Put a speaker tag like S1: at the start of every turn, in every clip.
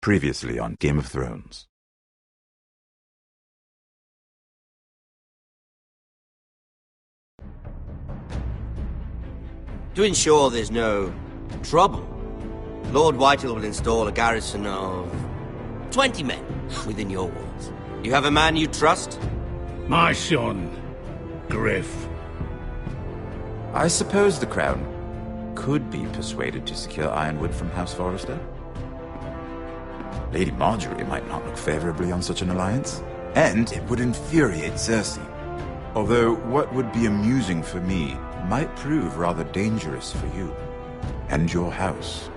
S1: Previously on Game of Thrones.
S2: To ensure there's no trouble, Lord Whitehall will install a garrison of 20 men within your walls. You have a man you trust?
S3: My son, Griff.
S1: I suppose the Crown could be persuaded to secure Ironwood from House Forrester. Lady Marjorie might not look favorably on such an alliance, and it would infuriate Cersei. Although what would be amusing for me might prove rather dangerous for you and your house.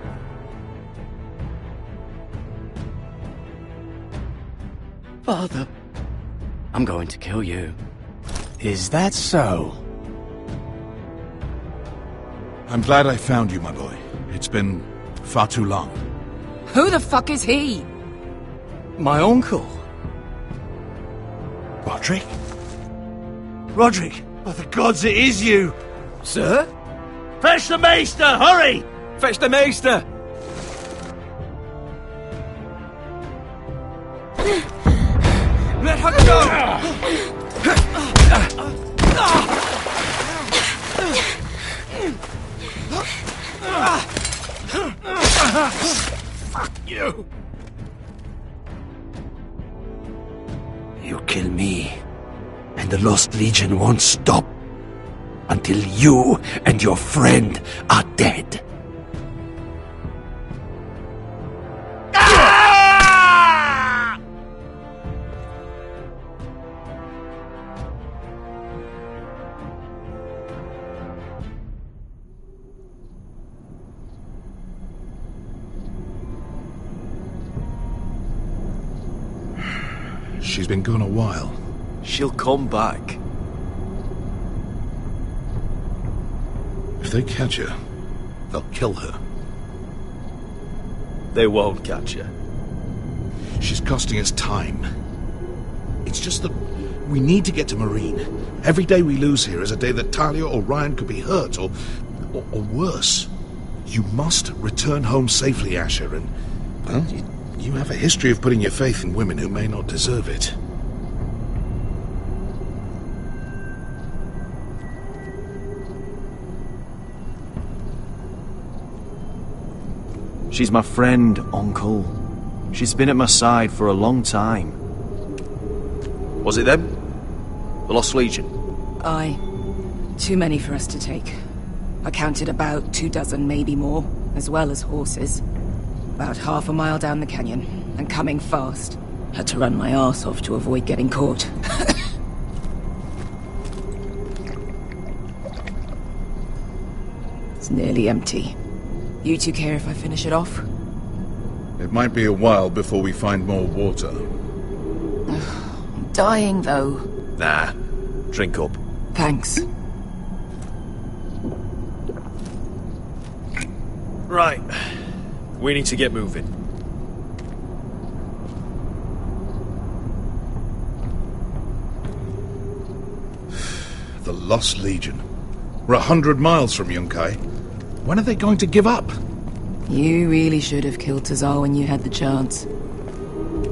S4: Father, I'm going to kill you. Is that so?
S3: I'm glad I found you, my boy. It's been far too long.
S5: Who the fuck is he?
S4: My uncle.
S3: Roderick? Roderick! By the gods, it is you!
S4: Sir?
S3: Fetch the Maester! Hurry!
S4: Fetch the Maester!
S5: Let her go!
S3: Fuck you!
S6: You kill me, and the Lost Legion won't stop until you and your friend are dead.
S3: She's been gone a while.
S4: She'll come back.
S3: If they catch her, they'll kill her.
S4: They won't catch her.
S3: She's costing us time. It's just that we need to get to Marine. Every day we lose here is a day that Talia or Ryan could be hurt, or worse. You must return home safely, Asher, and, well, you have a history of putting your faith in women who may not deserve it.
S7: She's my friend, Uncle. She's been at my side for a long time.
S4: Was it them? The Lost Legion?
S5: Aye. Too many for us to take. I counted about 24, maybe more, as well as horses. About half a mile down the canyon, and coming fast. Had to run my arse off to avoid getting caught. It's nearly empty. You two care if I finish it off?
S3: It might be a while before we find more water.
S5: I'm dying, though.
S4: Nah. Drink up.
S5: Thanks.
S4: Right. We need to get moving.
S3: The Lost Legion. We're 100 miles from Yunkai. When are they going to give up?
S5: You really should have killed Tazal when you had the chance.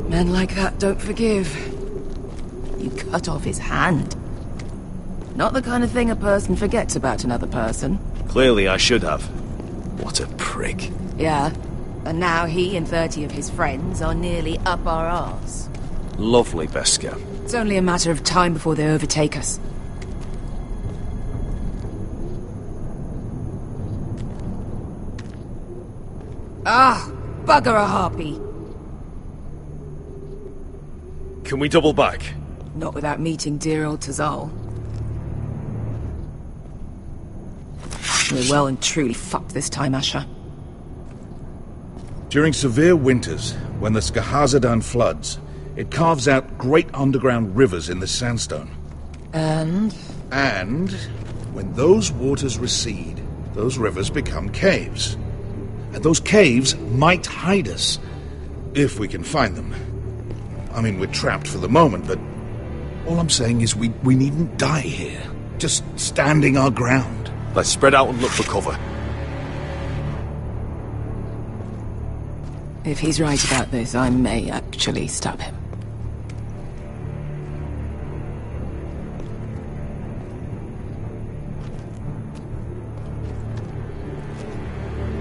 S5: Men like that don't forgive. You cut off his hand. Not the kind of thing a person forgets about another person.
S4: Clearly I should have. What a prick.
S5: Yeah. And now he and 30 of his friends are nearly up our arse.
S4: Lovely, Beskar.
S5: It's only a matter of time before they overtake us. Ah! Bugger a harpy!
S4: Can we double back?
S5: Not without meeting dear old Tazal. We're well and truly fucked this time, Asher.
S3: During severe winters, when the Skahazadan floods, it carves out great underground rivers in the sandstone.
S5: And
S3: when those waters recede, those rivers become caves. And those caves might hide us, if we can find them. I mean, we're trapped for the moment, but all I'm saying is we needn't die here. Just standing our ground.
S4: Let's spread out and look for cover.
S5: If he's right about this, I may actually stop him.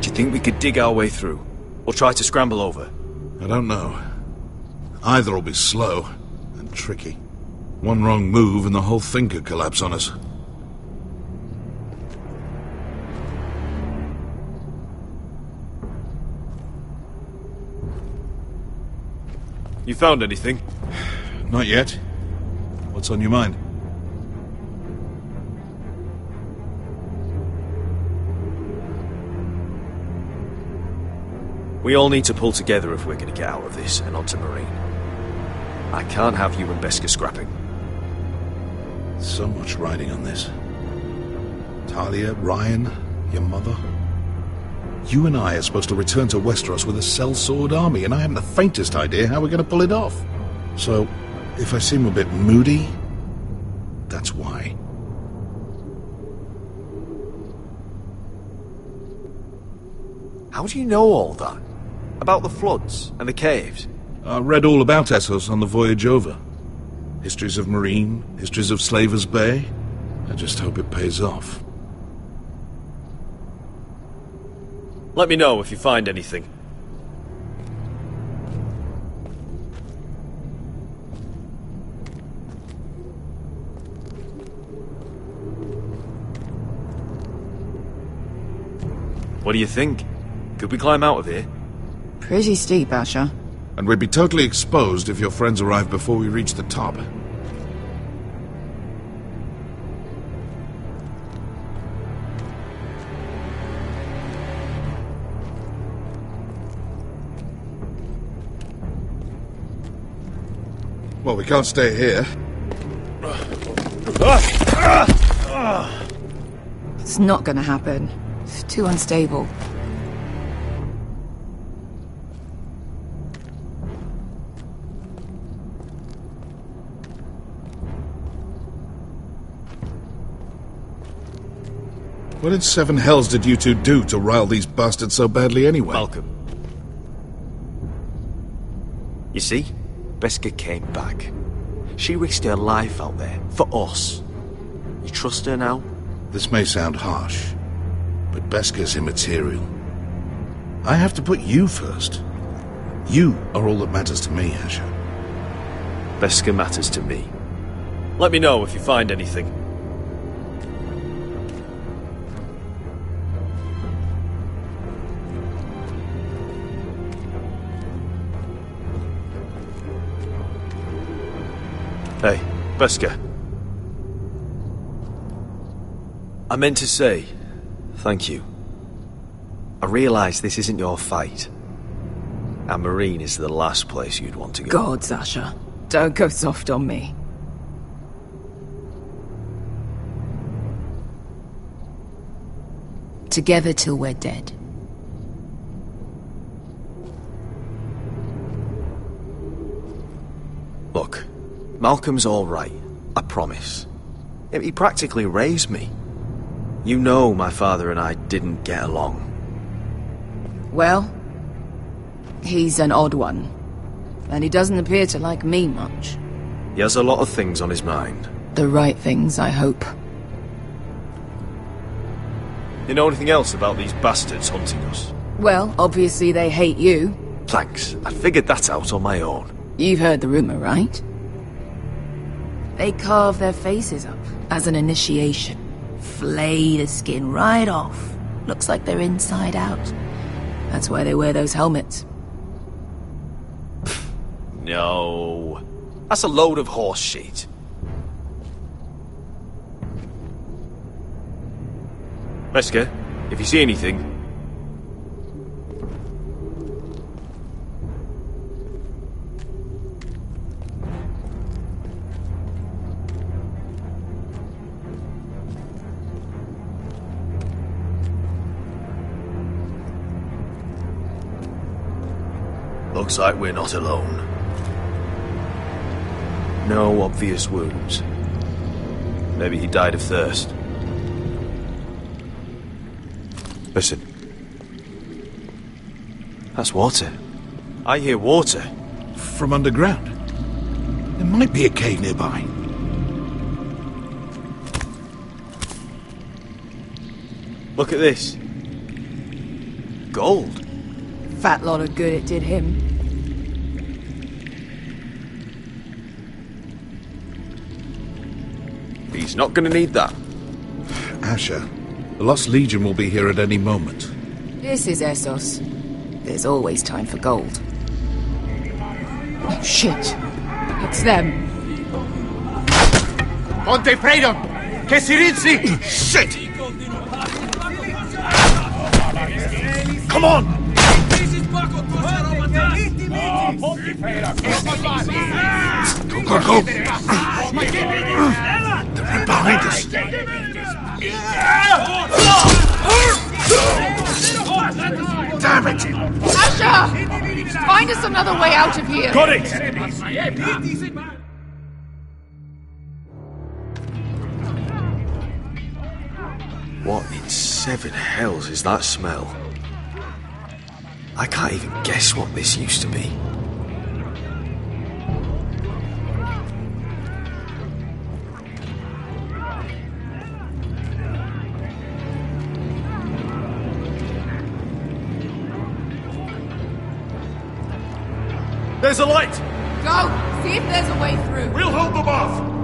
S7: Do you think we could dig our way through? Or try to scramble over?
S3: I don't know. Either will be slow and tricky. One wrong move and the whole thing could collapse on us.
S7: You found anything?
S3: Not yet. What's on your mind?
S7: We all need to pull together if we're going to get out of this and onto Marine. I can't have you and Beskha scrapping.
S3: So much riding on this. Talia, Ryan, your mother. You and I are supposed to return to Westeros with a sellsword army, and I haven't the faintest idea how we're going to pull it off. So, if I seem a bit moody, that's why.
S7: How do you know all that? About the floods and the caves?
S3: I read all about Essos on the voyage over. Histories of Marine, histories of Slaver's Bay. I just hope it pays off.
S7: Let me know if you find anything. What do you think? Could we climb out of here?
S5: Pretty steep, Asher.
S3: And we'd be totally exposed if your friends arrive before we reach the top. Well, we can't stay here.
S5: It's not gonna happen. It's too unstable.
S3: What in seven hells did you two do to rile these bastards so badly anyway?
S7: Malcolm. You see? Beskha came back. She risked her life out there, for us. You trust her now?
S3: This may sound harsh, but Beskha's immaterial. I have to put you first. You are all that matters to me, Asher.
S7: Beskha matters to me. Let me know if you find anything. Hey, Beskha. I meant to say, thank you. I realise this isn't your fight. And Marine is the last place you'd want to go.
S5: Gods, Asher. Don't go soft on me. Together till we're dead.
S7: Look, Malcolm's all right, I promise. He practically raised me. You know my father and I didn't get along.
S5: Well, he's an odd one. And he doesn't appear to like me much.
S7: He has a lot of things on his mind.
S5: The right things, I hope.
S7: You know anything else about these bastards hunting us?
S5: Well, obviously they hate you.
S7: Thanks, I figured that out on my own.
S5: You've heard the rumor, right? They carve their faces up as an initiation. Flay the skin right off. Looks like they're inside out. That's why they wear those helmets.
S7: No. That's a load of horse shit. Beskha, if you see anything... Looks like we're not alone. No obvious wounds. Maybe he died of thirst. Listen. That's water. I hear water.
S3: From underground. There might be a cave nearby.
S7: Look at this. Gold.
S5: Fat lot of good it did him.
S7: He's not gonna need that.
S3: Asher, the Lost Legion will be here at any moment.
S5: This is Essos. There's always time for gold. Oh, shit. It's them.
S6: Ponte freedom! Che si rizzi!
S3: Shit! Come on! Go, go, go! They're right behind us. Damn it!
S5: Asher! Find us another way out of here!
S6: Got it!
S7: What in seven hells is that smell? I can't even guess what this used to be.
S6: There's a light!
S5: Go! See if there's a way through.
S6: We'll hold them off!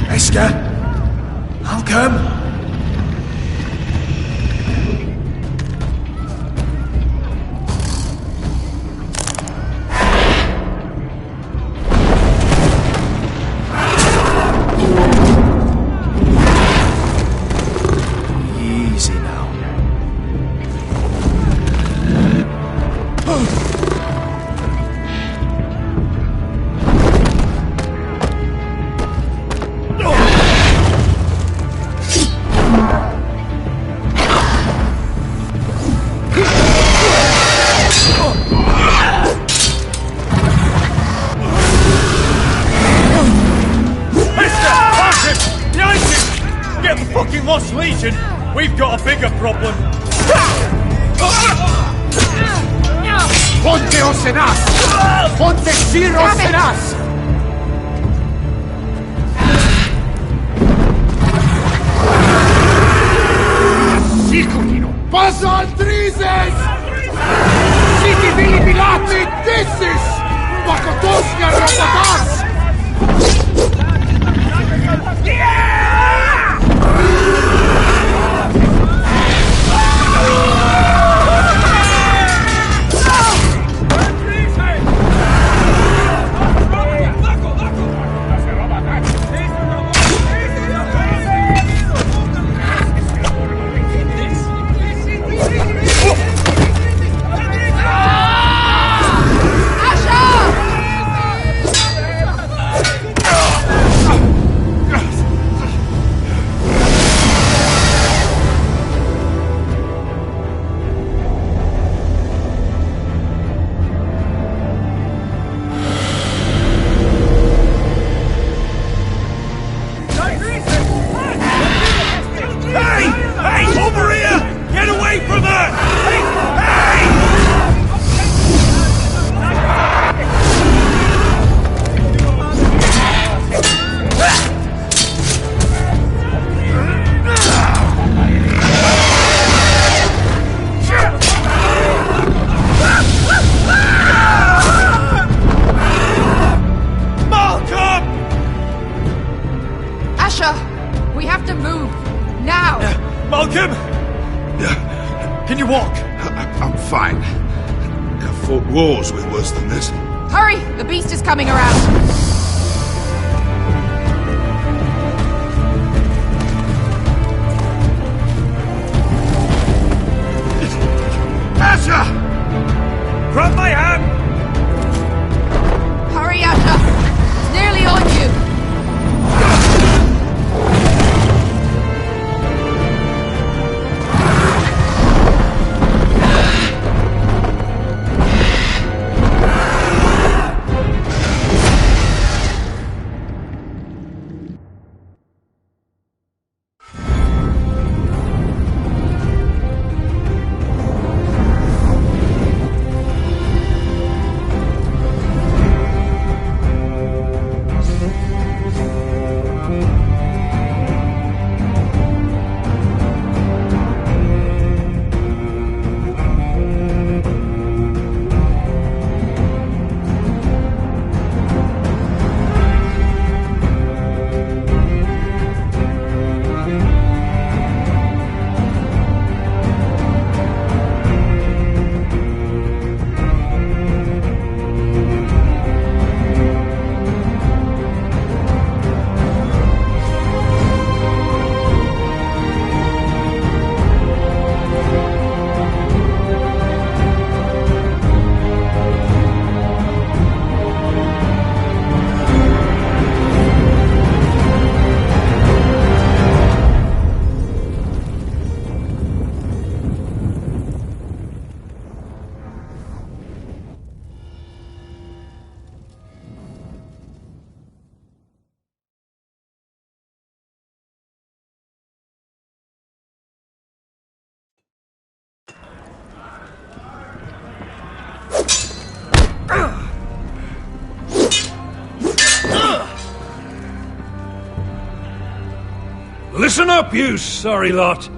S3: Esker! I'll come!
S7: Easy now.
S6: Get the fucking Lost Legion! We've got a bigger problem! Ponteos en us! Ponte Zeros en us! Sikutino! Pasa Aldrizes! Siti Vili Pilati Dissis! Bakotosnia Rapatas!
S5: We have to move! Now!
S6: Malcolm! Can you walk?
S3: I'm fine. I've fought wars with worse than this.
S5: Hurry! The beast is coming around!
S6: Asher! Grab my hand!
S5: Hurry, Asher! It's nearly on you!
S8: Listen up, you sorry lot.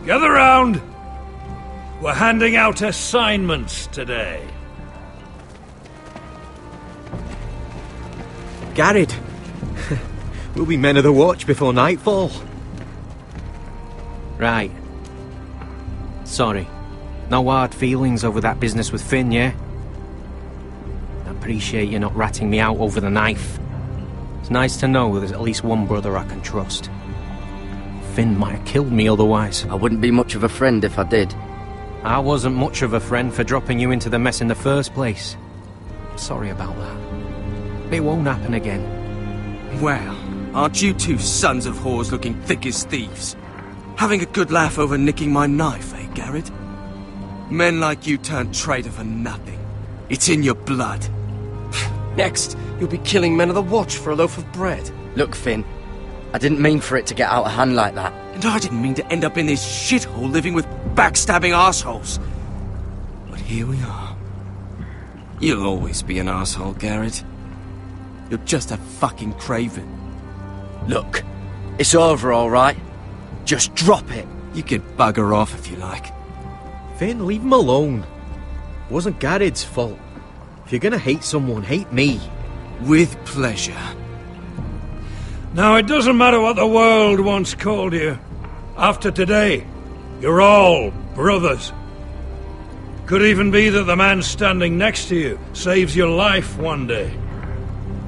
S8: Gather round. We're handing out assignments today.
S7: Garrett, we'll be men of the watch before nightfall.
S9: Right. Sorry. No hard feelings over that business with Finn, yeah? I appreciate you not ratting me out over the knife. It's nice to know there's at least one brother I can trust. Finn might have killed me otherwise.
S4: I wouldn't be much of a friend if I did.
S9: I wasn't much of a friend for dropping you into the mess in the first place. Sorry about that. It won't happen again.
S10: Well, aren't you two sons of whores looking thick as thieves? Having a good laugh over nicking my knife, eh, Garrett? Men like you turn traitor for nothing. It's in your blood.
S6: Next, you'll be killing men of the watch for a loaf of bread.
S4: Look, Finn, I didn't mean for it to get out of hand like that.
S10: And I didn't mean to end up in this shithole living with backstabbing assholes. But here we are. You'll always be an asshole, Garrett. You're just a fucking craven.
S4: Look, it's over, all right? Just drop it.
S10: You can bugger off if you like.
S7: Finn, leave him alone. It wasn't Garrett's fault. If you're gonna hate someone, hate me.
S10: With pleasure.
S8: Now, it doesn't matter what the world once called you. After today, you're all brothers. Could even be that the man standing next to you saves your life one day.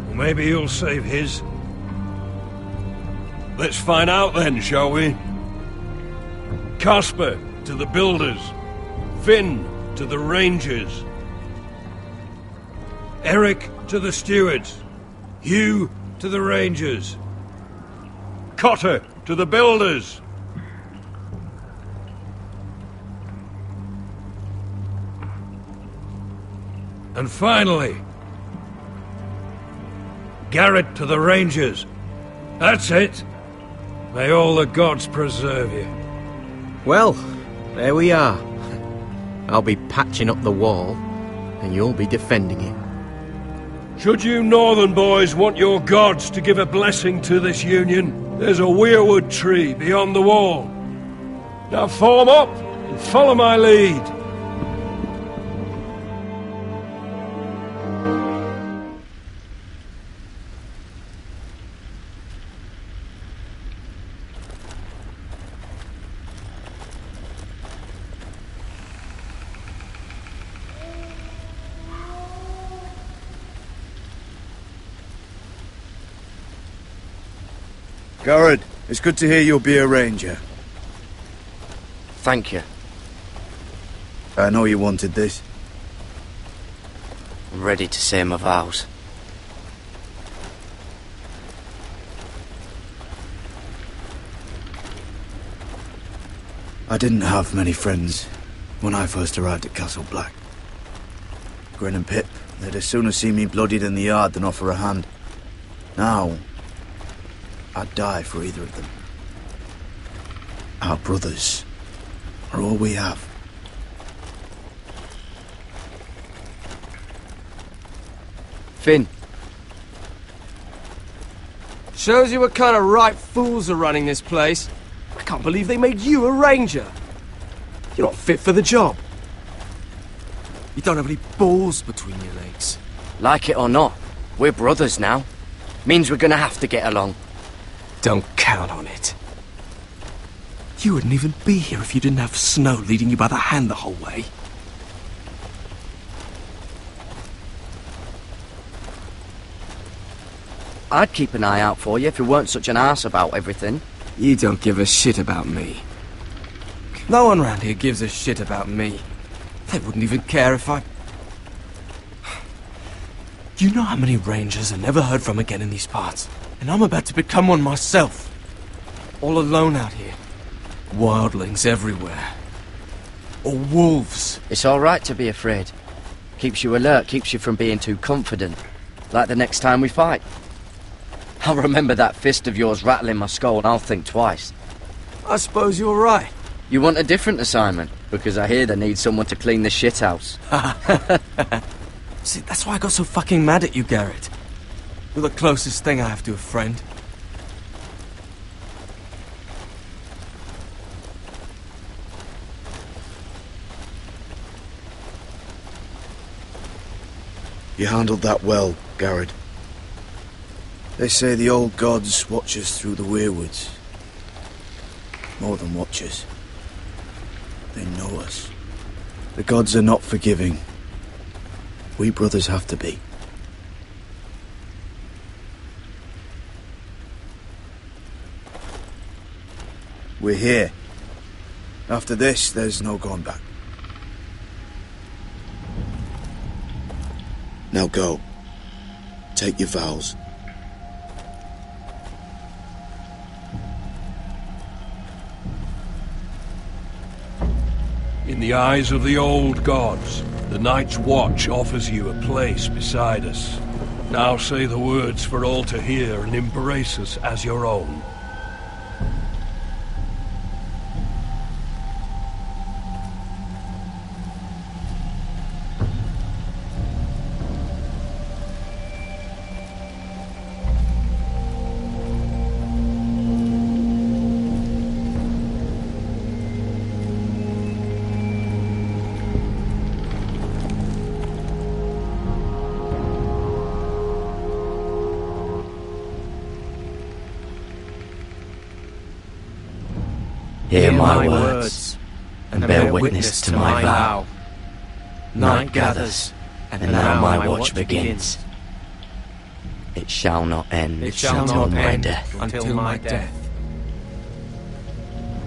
S8: Or maybe you'll save his. Let's find out then, shall we? Casper to the builders. Finn to the rangers. Eric to the stewards. Hugh to the rangers. Cotter to the builders. And finally, Garrett to the rangers. That's it. May all the gods preserve you.
S7: Well, there we are. I'll be patching up the wall, and you'll be defending it.
S8: Should you northern boys want your gods to give a blessing to this union, there's a weirwood tree beyond the wall. Now form up and follow my lead.
S11: Garrett, it's good to hear you'll be a ranger.
S4: Thank you.
S11: I know you wanted this.
S4: I'm ready to say my vows.
S11: I didn't have many friends when I first arrived at Castle Black. Grin and Pip, they'd as soon as see me bloodied in the yard than offer a hand. Now, I'd die for either of them. Our brothers are all we have.
S4: Finn.
S6: Shows you what kind of right fools are running this place. I can't believe they made you a ranger. You're not fit for the job.
S10: You don't have any balls between your legs.
S4: Like it or not, we're brothers now. Means we're gonna have to get along.
S10: Don't count on it. You wouldn't even be here if you didn't have Snow leading you by the hand the whole way.
S4: I'd keep an eye out for you if you weren't such an arse about everything.
S10: You don't give a shit about me. No one round here gives a shit about me. They wouldn't even care if I... You know how many rangers are never heard from again in these parts? And I'm about to become one myself. All alone out here. Wildlings everywhere. Or wolves.
S4: It's all right to be afraid. Keeps you alert, keeps you from being too confident. Like the next time we fight. I'll remember that fist of yours rattling my skull and I'll think twice.
S10: I suppose you're right.
S4: You want a different assignment? Because I hear they need someone to clean the shithouse.
S10: See, that's why I got so fucking mad at you, Garrett. You're the closest thing I have to a friend.
S11: You handled that well, Garrett. They say the old gods watch us through the weirwoods. More than watch us. They know us. The gods are not forgiving. We brothers have to be. We're here. After this, there's no going back. Now go. Take your vows.
S8: In the eyes of the old gods, the Night's Watch offers you a place beside us. Now say the words for all to hear and embrace us as your own.
S4: Hear my words, and bear witness to my vow. Night gathers, and now my watch begins. It shall not end until my death.
S9: Until my death.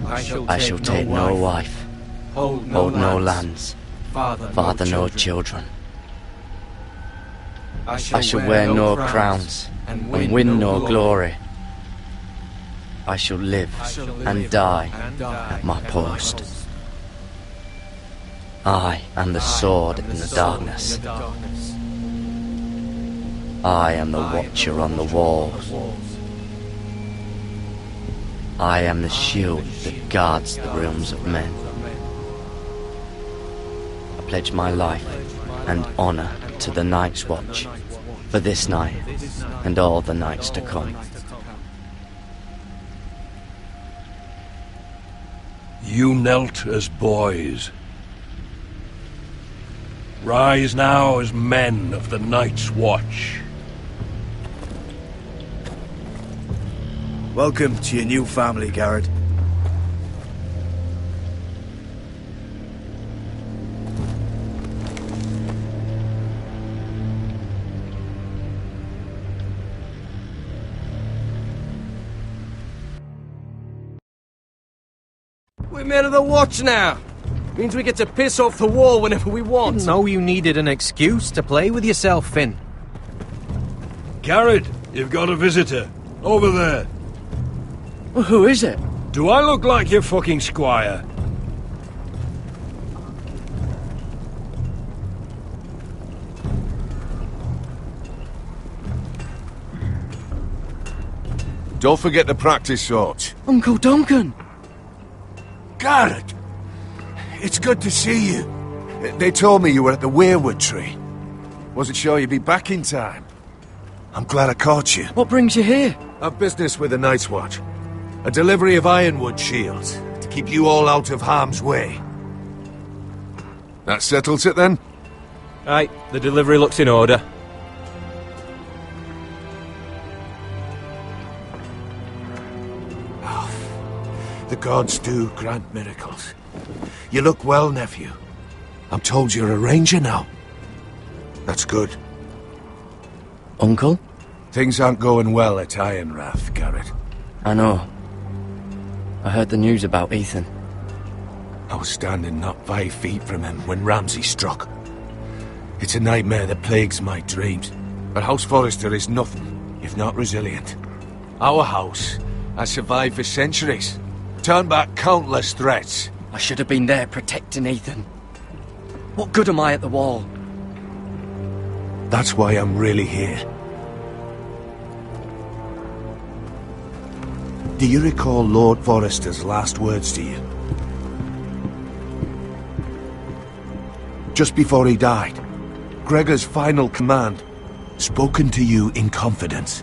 S4: I shall take no wife, hold no lands, father no children. I shall wear no crowns, and win no glory. I shall live and die at my post. I am the sword in the darkness. I am the watcher on the walls. I am the shield that guards the realms of men. I pledge my life and honor to the Night's Watch for this night and all the nights to come.
S8: You knelt as boys. Rise now as men of the Night's Watch.
S11: Welcome to your new family, Garrett.
S10: We're men of the Watch now. Means we get to piss off the wall whenever we want.
S9: Didn't know you needed an excuse to play with yourself, Finn.
S8: Garrett, you've got a visitor. Over there.
S4: Well, who is it?
S8: Do I look like your fucking squire?
S12: Don't forget the practice swords.
S4: Uncle Duncan!
S12: Garrett! It's good to see you. They told me you were at the weirwood tree. Wasn't sure you'd be back in time. I'm glad I caught you.
S4: What brings you here?
S12: I've business with the Night's Watch. A delivery of ironwood shields, to keep you all out of harm's way. That settles it then?
S9: Right, the delivery looks in order.
S12: The gods do grant miracles. You look well, nephew. I'm told you're a ranger now. That's good.
S4: Uncle?
S12: Things aren't going well at Ironrath, Garrett.
S4: I know. I heard the news about Ethan.
S12: I was standing not 5 feet from him when Ramsay struck. It's a nightmare that plagues my dreams. But House Forrester is nothing if not resilient. Our house has survived for centuries. Turned back countless threats.
S4: I should have been there protecting Ethan. What good am I at the wall?
S12: That's why I'm really here. Do you recall Lord Forrester's last words to you? Just before he died, Gregor's final command, spoken to you in confidence.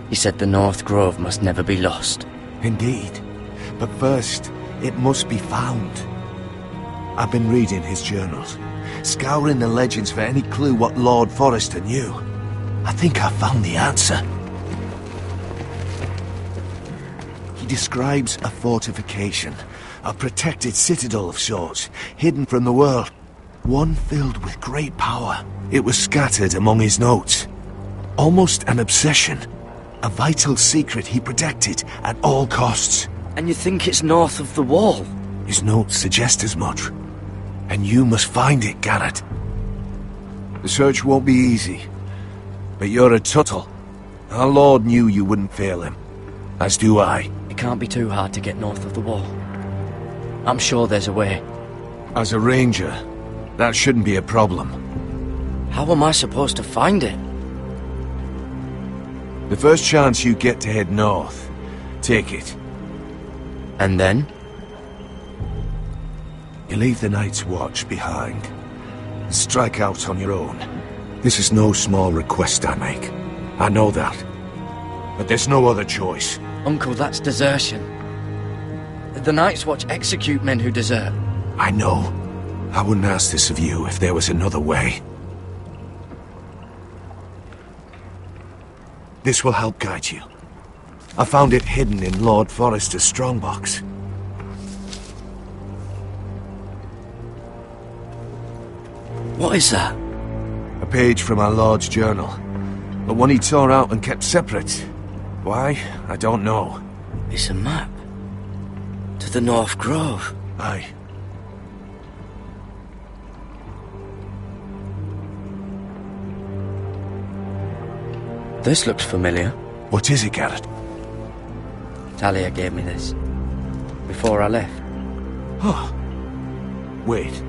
S4: He said the North Grove must never be lost.
S12: Indeed. But first, it must be found. I've been reading his journals, scouring the legends for any clue what Lord Forrester knew. I think I found the answer. He describes a fortification, a protected citadel of sorts, hidden from the world. One filled with great power. It was scattered among his notes. Almost an obsession. A vital secret he protected at all costs.
S4: And you think it's north of the wall?
S12: His notes suggest as much. And you must find it, Garrett. The search won't be easy. But you're a Tuttle. Our Lord knew you wouldn't fail him. As do I.
S4: It can't be too hard to get north of the wall. I'm sure there's a way.
S12: As a ranger, that shouldn't be a problem.
S4: How am I supposed to find it?
S12: The first chance you get to head north, take it.
S4: And then?
S12: You leave the Night's Watch behind. And strike out on your own. This is no small request I make. I know that. But there's no other choice.
S4: Uncle, that's desertion. The Night's Watch execute men who desert.
S12: I know. I wouldn't ask this of you if there was another way. This will help guide you. I found it hidden in Lord Forrester's strongbox.
S4: What is that?
S12: A page from our Lord's journal. The one he tore out and kept separate. Why? I don't know.
S4: It's a map. To the North Grove.
S12: Aye.
S4: This looks familiar.
S12: What is it, Garrett?
S4: Talia gave me this. Before I left.
S12: Oh. Wait.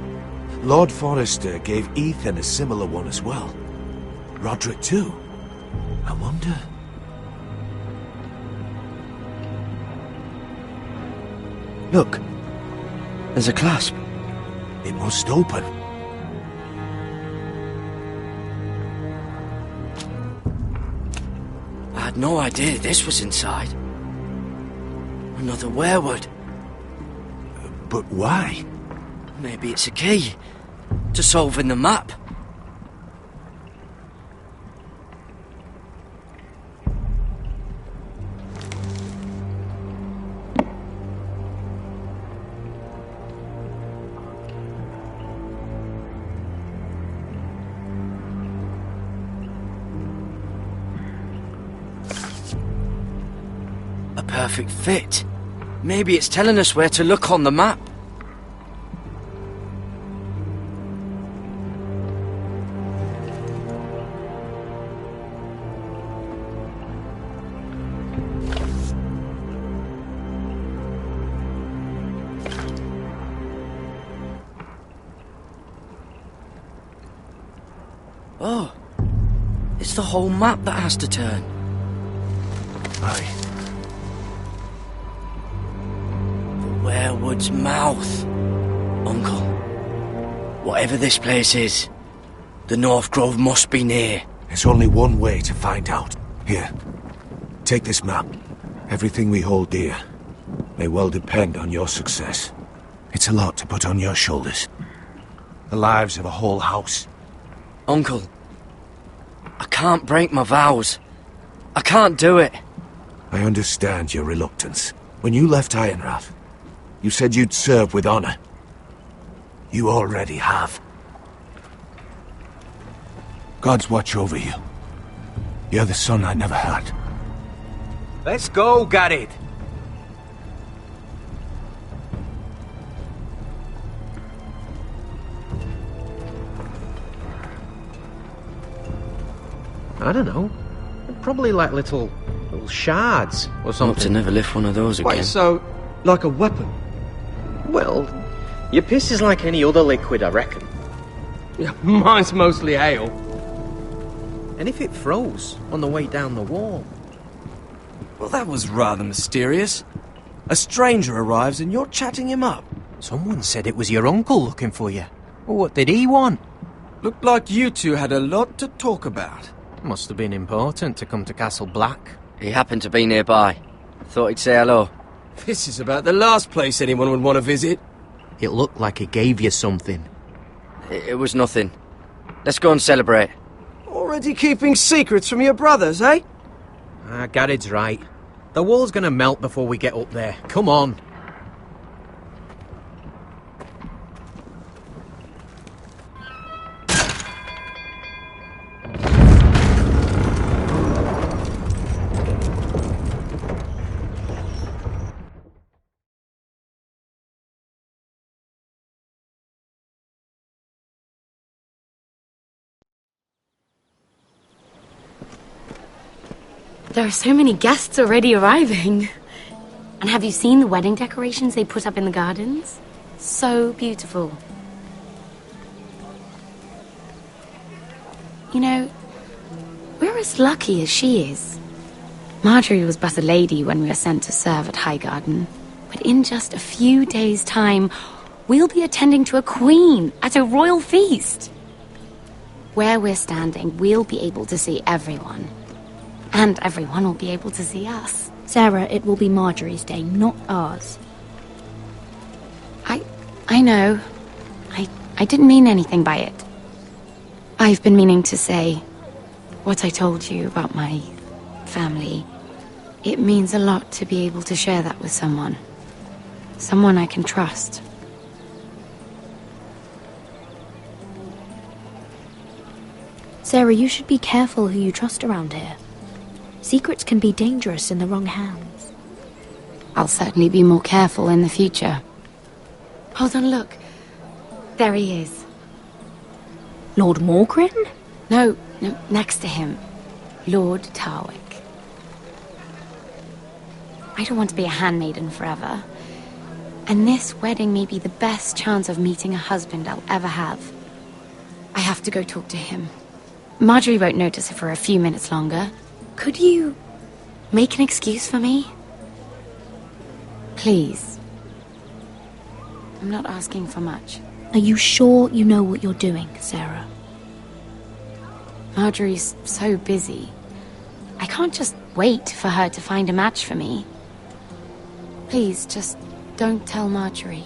S12: Lord Forrester gave Ethan a similar one as well. Roderick too. I wonder...
S4: Look. There's a clasp.
S12: It must open.
S4: I had no idea this was inside. Another werewood.
S12: But why?
S4: Maybe it's a key to solving the map. A perfect fit. Maybe it's telling us where to look on the map. Oh, it's the whole map that has to turn.
S12: Aye.
S4: The werewood's mouth. Uncle, whatever this place is, the North Grove must be near.
S12: There's only one way to find out. Here, take this map. Everything we hold dear may well depend on your success. It's a lot to put on your shoulders. The lives of a whole house.
S4: Uncle, I can't break my vows. I can't do it.
S12: I understand your reluctance. When you left Ironrath, you said you'd serve with honor. You already have. God's watch over you. You're the son I never had.
S9: Let's go, Garrett. I don't know. Probably like little shards or something.
S4: Hope to never lift one of those again.
S10: Wait, so, like a weapon?
S9: Well, your piss is like any other liquid, I reckon.
S10: Yeah, mine's mostly ale.
S9: And if it froze on the way down the wall?
S10: Well, that was rather mysterious. A stranger arrives and you're chatting him up.
S9: Someone said it was your uncle looking for you. Well, what did he want?
S10: Looked like you two had a lot to talk about.
S9: Must have been important to come to Castle Black.
S4: He happened to be nearby. Thought he'd say hello.
S10: This is about the last place anyone would want to visit.
S9: It looked like it gave you something.
S4: It was nothing. Let's go and celebrate.
S10: Already keeping secrets from your brothers, eh?
S9: Garrett's right. The wall's gonna melt before we get up there. Come on.
S13: There are so many guests already arriving. And have you seen the wedding decorations they put up in the gardens? So beautiful. You know, we're as lucky as she is. Marjorie was but a lady when we were sent to serve at Highgarden. But in just a few days' time, we'll be attending to a queen at a royal feast. Where we're standing, we'll be able to see everyone. And everyone will be able to see us.
S14: Sarah, it will be Marjorie's day, not ours.
S13: I know. I didn't mean anything by it. I've been meaning to say what I told you about my family. It means a lot to be able to share that with someone. Someone I can trust.
S14: Sarah, you should be careful who you trust around here. Secrets can be dangerous in the wrong hands.
S13: I'll certainly be more careful in the future. Hold on, look. There he is.
S14: Lord Morgrin?
S13: No, next to him. Lord Tarwick. I don't want to be a handmaiden forever. And this wedding may be the best chance of meeting a husband I'll ever have. I have to go talk to him. Marjorie won't notice it for a few minutes longer. Could you make an excuse for me? Please. I'm not asking for much.
S14: Are you sure you know what you're doing, Sarah?
S13: Marjorie's so busy. I can't just wait for her to find a match for me. Please, just don't tell Marjorie.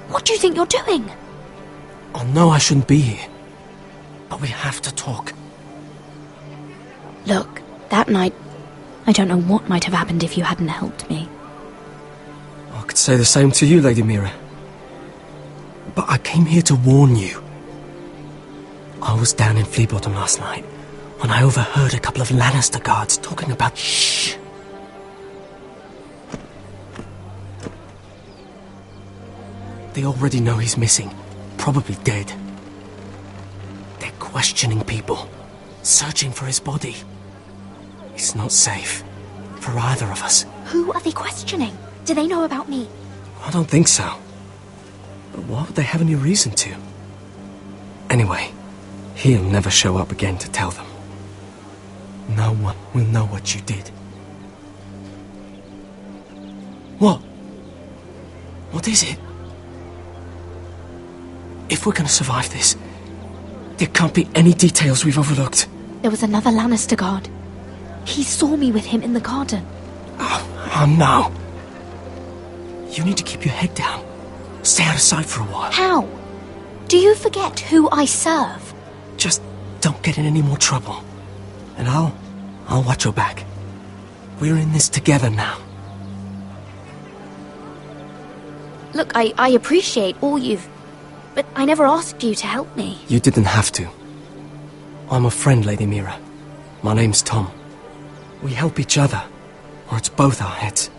S14: What do you think you're doing?
S10: I know I shouldn't be here, but we have to talk.
S14: Look, that night, I don't know what might have happened if you hadn't helped me.
S10: I could say the same to you, Lady Mira. But I came here to warn you. I was down in Fleabottom last night when I overheard a couple of Lannister guards talking about... Shh! They already know he's missing, probably dead. They're questioning people, searching for his body. It's not safe for either of us.
S14: Who are they questioning? Do they know about me?
S10: I don't think so. But why would they have any reason to? Anyway, he'll never show up again to tell them. No one will know what you did. What? What is it? If we're gonna survive this, there can't be any details we've overlooked.
S14: There was another Lannister guard. He saw me with him in the garden.
S10: Oh no. You need to keep your head down. Stay out of sight for a while.
S14: How? Do you forget who I serve?
S10: Just don't get in any more trouble. And I'll watch your back. We're in this together now.
S14: Look, I appreciate all you've... But I never asked you to help me.
S10: You didn't have to. I'm a friend, Lady Mira. My name's Tom. We help each other, or it's both our heads.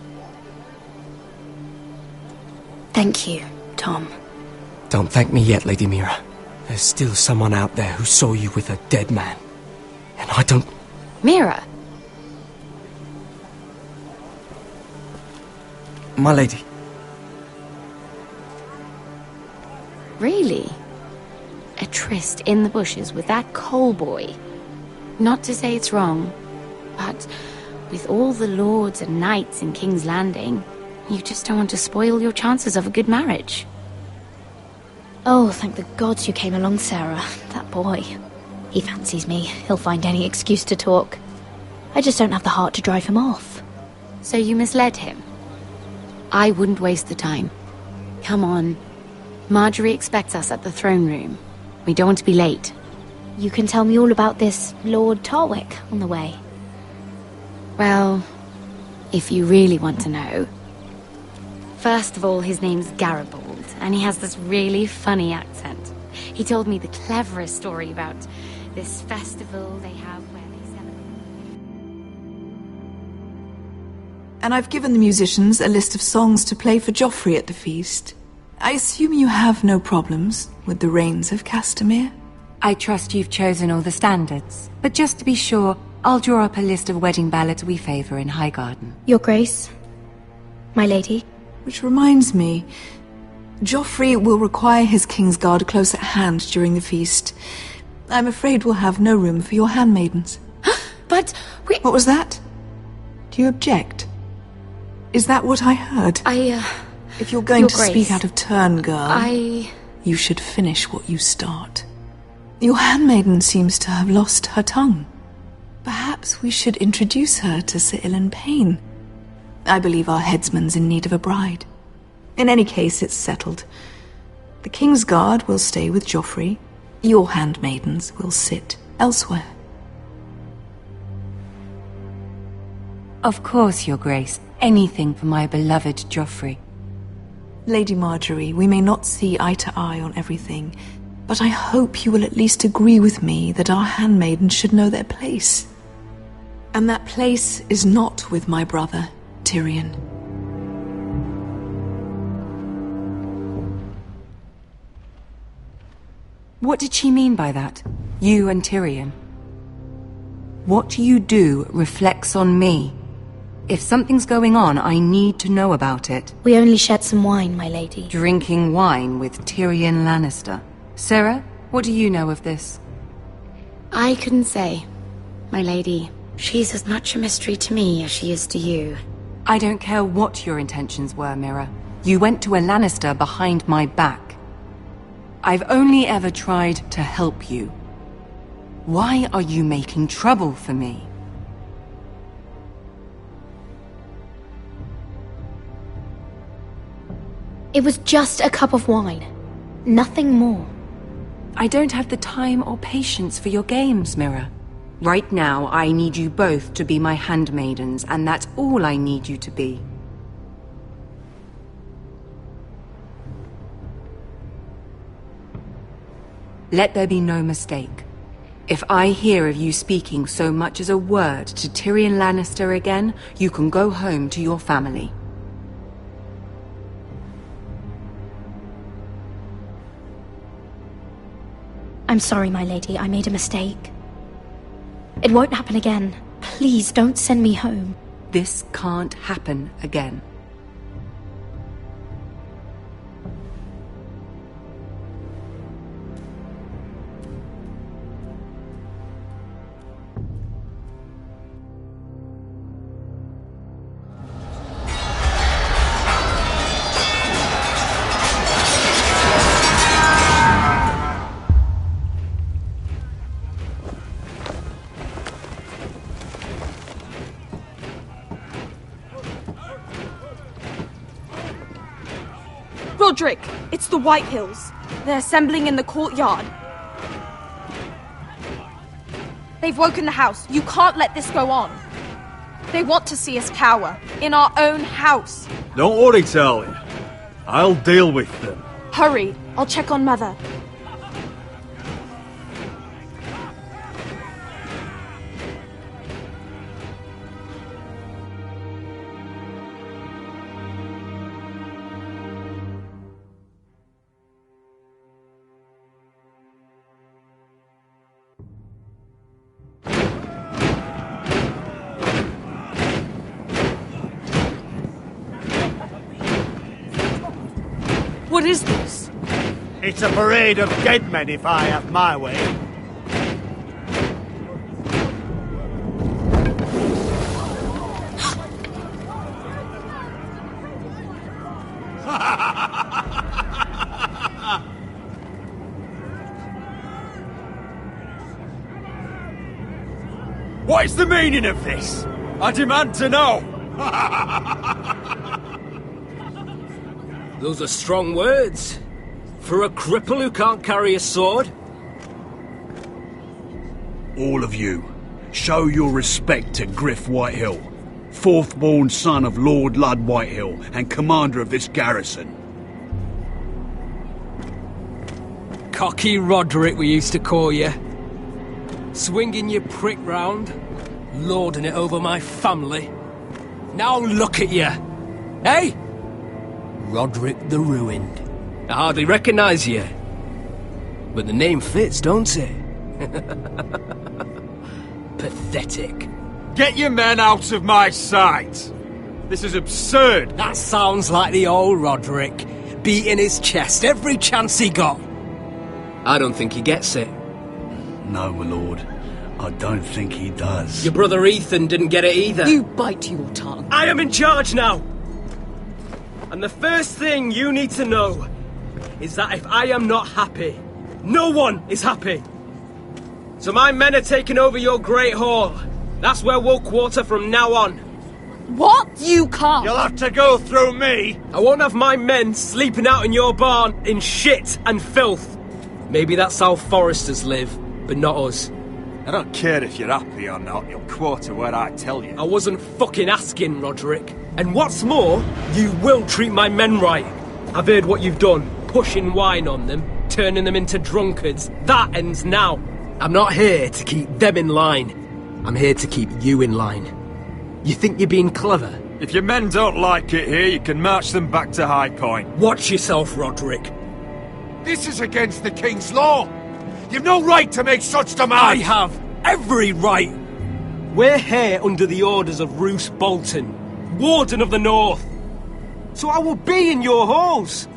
S14: Thank you, Tom.
S10: Don't thank me yet, Lady Mira. There's still someone out there who saw you with a dead man. And I don't...
S13: Mira!
S10: My lady.
S13: Really? A tryst in the bushes with that coal boy? Not to say it's wrong, but with all the lords and knights in King's Landing, you just don't want to spoil your chances of a good marriage.
S14: Oh, thank the gods you came along, Sarah. That boy. He fancies me. He'll find any excuse to talk. I just don't have the heart to drive him off.
S13: So you misled him? I wouldn't waste the time. Come on. Marjorie expects us at the throne room. We don't want to be late.
S14: You can tell me all about this Lord Tarwick on the way.
S13: Well, if you really want to know. First of all, his name's Garibaldi, and he has this really funny accent. He told me the cleverest story about this festival they have where they celebrate.
S15: And I've given the musicians a list of songs to play for Joffrey at the feast. I assume you have no problems with the Rains of Castamere?
S5: I trust you've chosen all the standards. But just to be sure, I'll draw up a list of wedding ballads we favour in Highgarden.
S14: Your Grace, my lady.
S15: Which reminds me, Joffrey will require his Kingsguard close at hand during the feast. I'm afraid we'll have no room for your handmaidens.
S13: But we...
S15: What was that? Do you object? Is that what I heard? If you're going to speak out of turn, girl, you should finish what you start. Your handmaiden seems to have lost her tongue. Perhaps we should introduce her to Sir Ilan Payne. I believe our headsman's in need of a bride. In any case, it's settled. The Kingsguard will stay with Joffrey. Your handmaidens will sit elsewhere.
S5: Of course, Your Grace. Anything for my beloved Joffrey.
S15: Lady Marjorie, we may not see eye to eye on everything, but I hope you will at least agree with me that our handmaidens should know their place. And that place is not with my brother, Tyrion.
S5: What did she mean by that? You and Tyrion? What you do reflects on me. If something's going on, I need to know about it.
S14: We only shared some wine, my lady.
S5: Drinking wine with Tyrion Lannister. Sarah, what do you know of this?
S13: I couldn't say, my lady. She's as much a mystery to me as she is to you.
S5: I don't care what your intentions were, Mira. You went to a Lannister behind my back. I've only ever tried to help you. Why are you making trouble for me?
S14: It was just a cup of wine. Nothing more.
S5: I don't have the time or patience for your games, Mira. Right now, I need you both to be my handmaidens, and that's all I need you to be. Let there be no mistake. If I hear of you speaking so much as a word to Tyrion Lannister again, you can go home to your family.
S14: I'm sorry, my lady. I made a mistake. It won't happen again. Please don't send me home.
S5: This can't happen again.
S16: Roderick, it's the Whitehills. They're assembling in the courtyard. They've woken the house. You can't let this go on. They want to see us cower. In our own house.
S17: Don't worry, Talia. I'll deal with them.
S16: Hurry. I'll check on Mother. What is this?
S18: It's a parade of dead men if I have my way.
S12: What is the meaning of this? I demand to know!
S18: Those are strong words. For a cripple who can't carry a sword.
S17: All of you, show your respect to Griff Whitehill, fourth-born son of Lord Ludd Whitehill and commander of this garrison.
S18: Cocky Roderick, we used to call you. Swinging your prick round, lording it over my family. Now look at you! Hey? Roderick the Ruined. I hardly recognise you. But the name fits, don't it? Pathetic.
S12: Get your men out of my sight! This is absurd!
S18: That sounds like the old Roderick, beating his chest every chance he got. I don't think he gets it.
S17: No, my lord. I don't think he does.
S18: Your brother Ethan didn't get it either.
S5: You bite your tongue.
S18: I am in charge now! And the first thing you need to know is that if I am not happy, no one is happy. So my men are taking over your Great Hall. That's where we'll quarter from now on.
S16: What? You can't!
S12: You'll have to go through me!
S18: I won't have my men sleeping out in your barn in shit and filth. Maybe that's how foresters live, but not us.
S12: I don't care if you're happy or not, you'll quarter where I tell you.
S18: I wasn't fucking asking, Roderick. And what's more, you will treat my men right. I've heard what you've done, pushing wine on them, turning them into drunkards. That ends now. I'm not here to keep them in line. I'm here to keep you in line. You think you're being clever?
S12: If your men don't like it here, you can march them back to High Point.
S18: Watch yourself, Roderick.
S12: This is against the King's law. You've no right to make such demands.
S18: I have every right. We're here under the orders of Roose Bolton, Warden of the North. So I will be in your halls.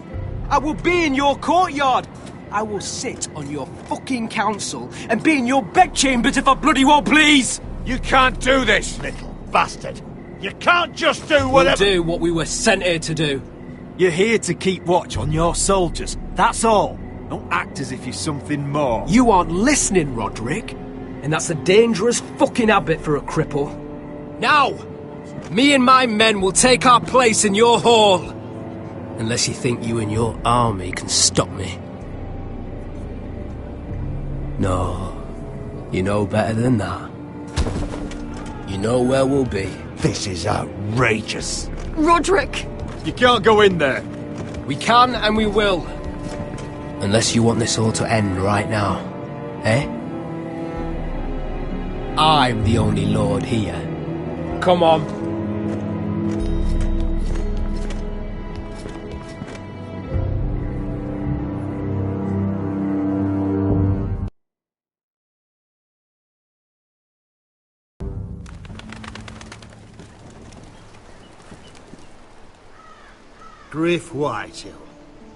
S18: I will be in your courtyard. I will sit on your fucking council and be in your bedchambers if I bloody well please.
S12: You can't do this, little bastard. You can't just do whatever...
S18: We'll do what we were sent here to do.
S12: You're here to keep watch on your soldiers, that's all. Don't act as if you're something more.
S18: You aren't listening, Roderick. And that's a dangerous fucking habit for a cripple. Now, me and my men will take our place in your hall. Unless you think you and your army can stop me. No, you know better than that. You know where we'll be.
S12: This is outrageous.
S16: Roderick!
S12: You can't go in there.
S18: We can and we will. Unless you want this all to end right now. Eh? I'm the only lord here. Come on.
S19: Griff Whitehill,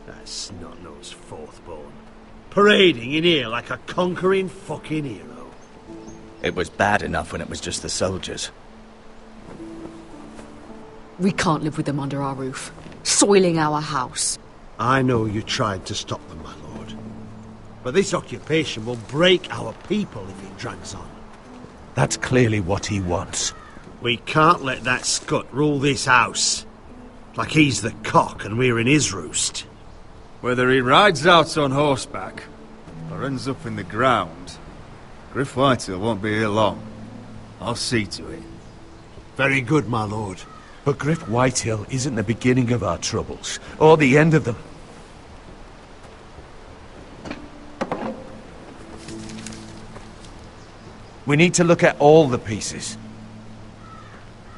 S19: that snot-nosed fourth-born, parading in here like a conquering fucking hero.
S11: It was bad enough when it was just the soldiers.
S5: We can't live with them under our roof, soiling our house.
S19: I know you tried to stop them, my lord. But this occupation will break our people if it drags on.
S12: That's clearly what he wants.
S19: We can't let that scut rule this house. Like he's the cock and we're in his roost.
S12: Whether he rides out on horseback or ends up in the ground, Griff Whitehill won't be here long. I'll see to it.
S19: Very good, my lord.
S12: But Griff Whitehill isn't the beginning of our troubles, or the end of them. We need to look at all the pieces.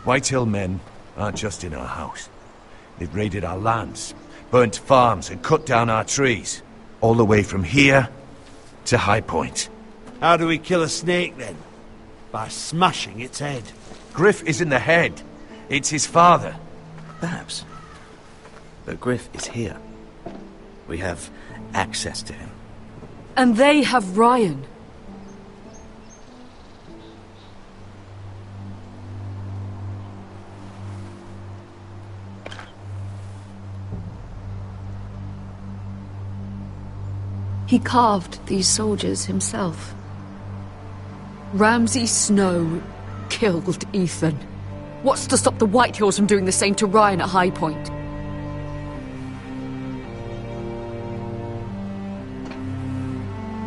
S12: Whitehill men aren't just in our house. They've raided our lands, burnt farms and cut down our trees. All the way from here to High Point.
S19: How do we kill a snake, then? By smashing its head.
S12: Griff isn't the head. It's his father.
S11: Perhaps. But Griff is here. We have access to him.
S5: And they have Ryan. He carved these soldiers himself.
S20: Ramsay Snow killed Ethan. What's to stop the Whitehills from doing the same to Ryan at High Point?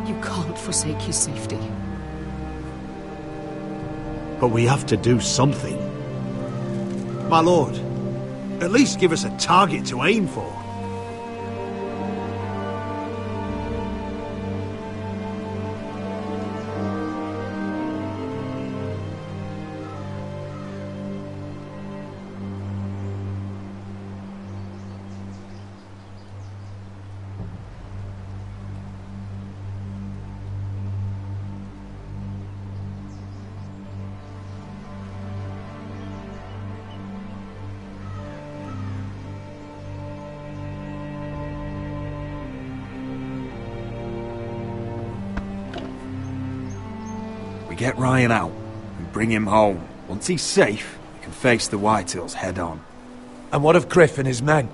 S20: You can't forsake his safety.
S19: But we have to do something. My lord, at least give us a target to aim for.
S10: Get Ryan out and bring him home. Once he's safe, we can face the Whitehills head on.
S12: And what of Griff and his men?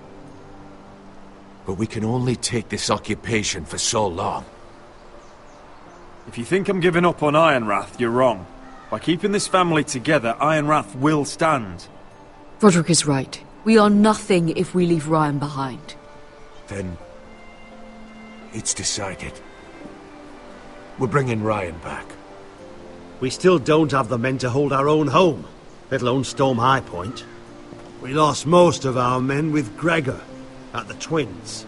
S12: But we can only take this occupation for so long.
S10: If you think I'm giving up on Ironrath, you're wrong. By keeping this family together, Ironrath will stand.
S20: Roderick is right. We are nothing if we leave Ryan behind.
S12: Then it's decided. We're bringing Ryan back.
S19: We still don't have the men to hold our own home, let alone storm High Point. We lost most of our men with Gregor at the Twins.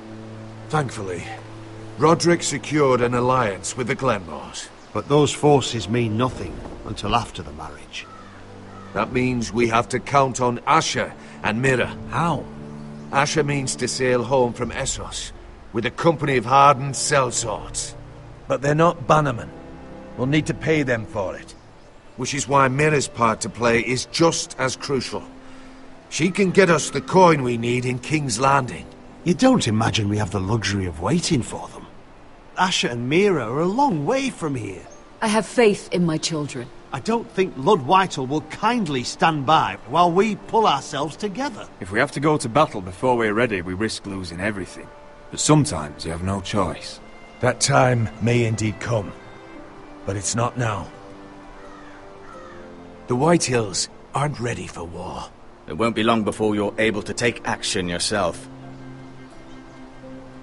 S12: Thankfully, Roderick secured an alliance with the Glenmores.
S19: But those forces mean nothing until after the marriage.
S12: That means we have to count on Asher and Mira.
S10: How?
S12: Asher means to sail home from Essos with a company of hardened sellswords. But they're not bannermen. We'll need to pay them for it. Which is why Mira's part to play is just as crucial. She can get us the coin we need in King's Landing.
S19: You don't imagine we have the luxury of waiting for them? Asher and Mira are a long way from here.
S20: I have faith in my children.
S19: I don't think Lord Whitehall will kindly stand by while we pull ourselves together.
S10: If we have to go to battle before we're ready, we risk losing everything. But sometimes you have no choice.
S12: That time may indeed come. But it's not now. The Whitehills aren't ready for war.
S11: It won't be long before you're able to take action yourself.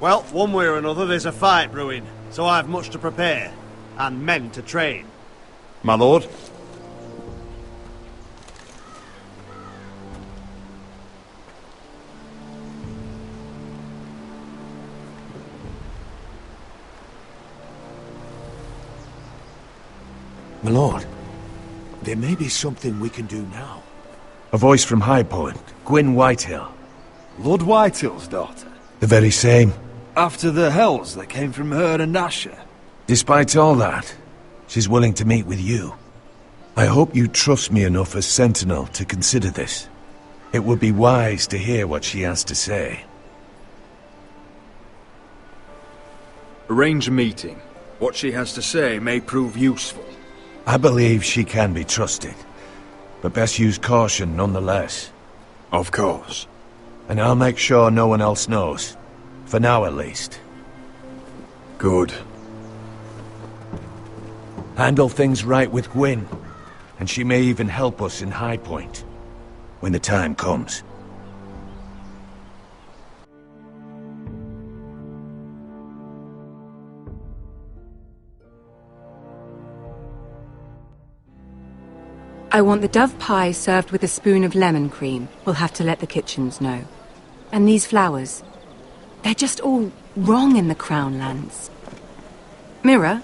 S19: Well, one way or another there's a fight brewing, so I've much to prepare, and men to train.
S10: My lord?
S12: My lord, there may be something we can do now.
S10: A voice from High Point, Gwyn Whitehill. Lord Whitehill's daughter?
S12: The very same.
S10: After the hells that came from her and Asher?
S12: Despite all that, she's willing to meet with you. I hope you trust me enough as Sentinel to consider this. It would be wise to hear what she has to say.
S10: Arrange a meeting. What she has to say may prove useful.
S12: I believe she can be trusted, but best use caution nonetheless.
S10: Of course.
S12: And I'll make sure no one else knows. For now, at least.
S10: Good.
S12: Handle things right with Gwyn, and she may even help us in High Point, when the time comes.
S5: I want the dove pie served with a spoon of lemon cream. We'll have to let the kitchens know. And these flowers. They're just all wrong in the Crown lands. Mira,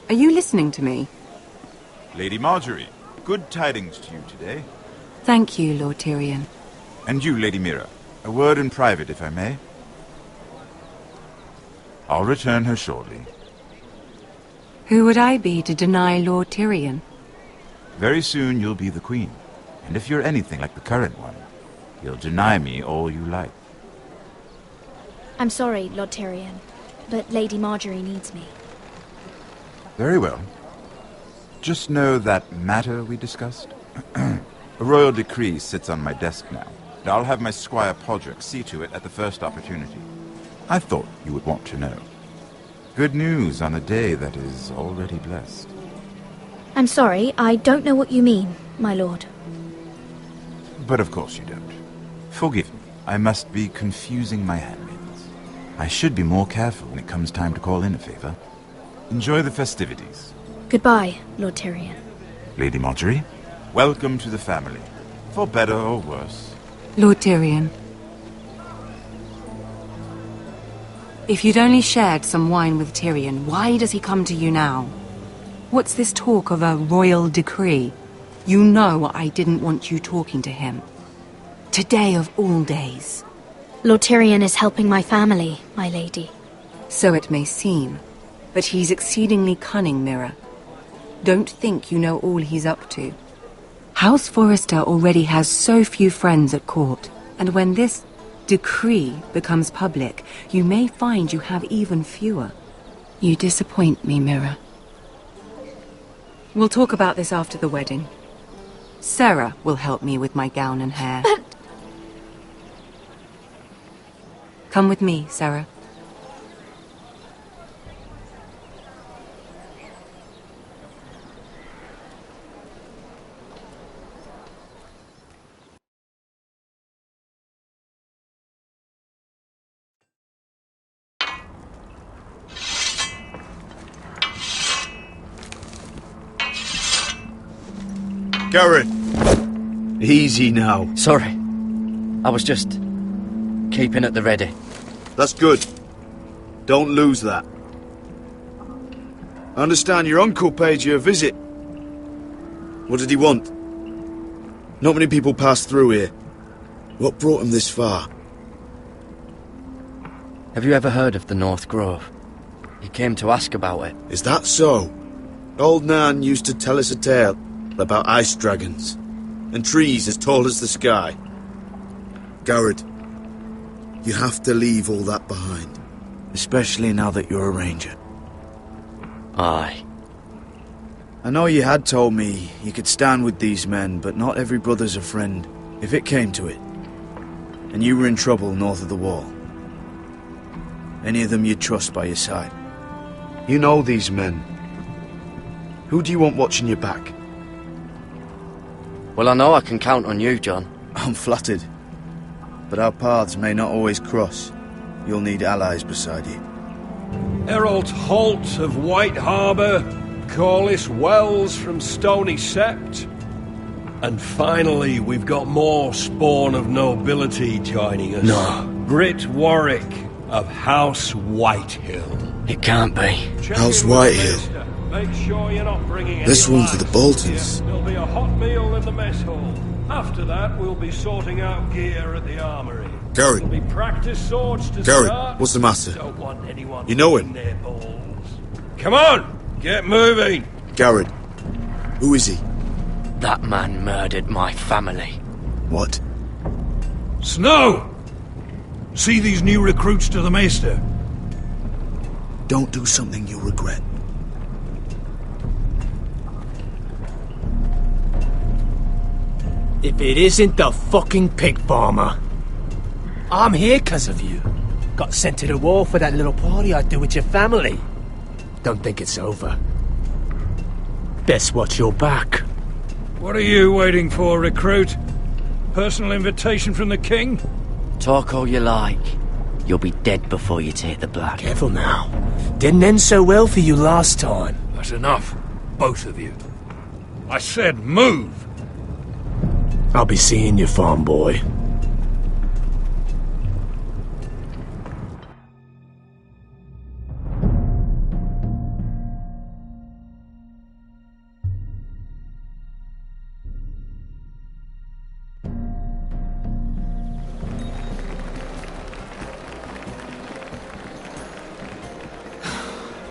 S5: are you listening to me?
S1: Lady Marjorie, good tidings to you today.
S5: Thank you, Lord Tyrion.
S1: And you, Lady Mira. A word in private, if I may. I'll return her shortly.
S5: Who would I be to deny Lord Tyrion?
S1: Very soon you'll be the queen. And if you're anything like the current one, you'll deny me all you like.
S14: I'm sorry, Lord Tyrion, but Lady Marjorie needs me.
S1: Very well. Just know that matter we discussed? A royal decree sits on my desk now. And I'll have my Squire Podrick see to it at the first opportunity. I thought you would want to know. Good news on a day that is already blessed.
S14: I'm sorry, I don't know what you mean, my lord.
S1: But of course you don't. Forgive me. I must be confusing my handmaidens. I should be more careful when it comes time to call in a favor. Enjoy the festivities.
S14: Goodbye, Lord Tyrion.
S1: Lady Marjorie, welcome to the family. For better or worse.
S5: Lord Tyrion. If you'd only shared some wine with Tyrion, why does he come to you now? What's this talk of a royal decree? You know I didn't want you talking to him. Today of all days.
S14: Lord Tyrion is helping my family, my lady.
S5: So it may seem, but he's exceedingly cunning, Mira. Don't think you know all he's up to. House Forrester already has so few friends at court, and when this decree becomes public, you may find you have even fewer. You disappoint me, Mira. We'll talk about this after the wedding. Sarah will help me with my gown and hair.
S14: But...
S5: Come with me, Sarah.
S11: Garrett! Easy now.
S4: Sorry. I was just keeping at the ready.
S11: That's good. Don't lose that. I understand your uncle paid you a visit. What did he want? Not many people pass through here. What brought him this far?
S4: Have you ever heard of the North Grove? He came to ask about it.
S11: Is that so? Old Nan used to tell us a tale about ice dragons and trees as tall as the sky. Garrett, you have to leave all that behind. Especially now that you're a ranger.
S4: Aye.
S11: I know you had told me you could stand with these men, but not every brother's a friend, if it came to it. And you were in trouble north of the wall. Any of them you'd trust by your side. You know these men. Who do you want watching your back?
S4: Well, I know I can count on you, John.
S11: I'm flattered. But our paths may not always cross. You'll need allies beside you.
S8: Errol Holt of White Harbour, Corliss Wells from Stony Sept. And finally, we've got more spawn of nobility joining us.
S11: No.
S8: Britt Warwick of House Whitehill.
S4: It can't be.
S11: House Whitehill.
S8: Make sure you're not bringing
S11: This one's for the Boltons.
S8: There'll be a hot meal in the mess hall. After that, we'll be sorting out gear at the armory.
S11: Garrett.
S8: There'll be practice swords to
S11: Garrett,
S8: start.
S11: what's the matter?
S8: Don't want anyone
S11: You know him?
S8: their balls. Come on, get moving.
S11: Garrett. Who is he?
S4: That man murdered my family.
S11: What?
S8: Snow! See these new recruits to the Maester?
S11: Don't do something you'll regret.
S18: If it isn't the fucking pig farmer. I'm here 'cause of you. Got sent to the war for that little party I do with your family. Don't think it's over. Best watch your back.
S8: What are you waiting for, recruit? Personal invitation from the king?
S4: Talk all you like. You'll be dead before you take the black.
S18: Careful now. Didn't end so well for you last time.
S8: That's enough, both of you. I said move!
S18: I'll be seeing you, farm boy.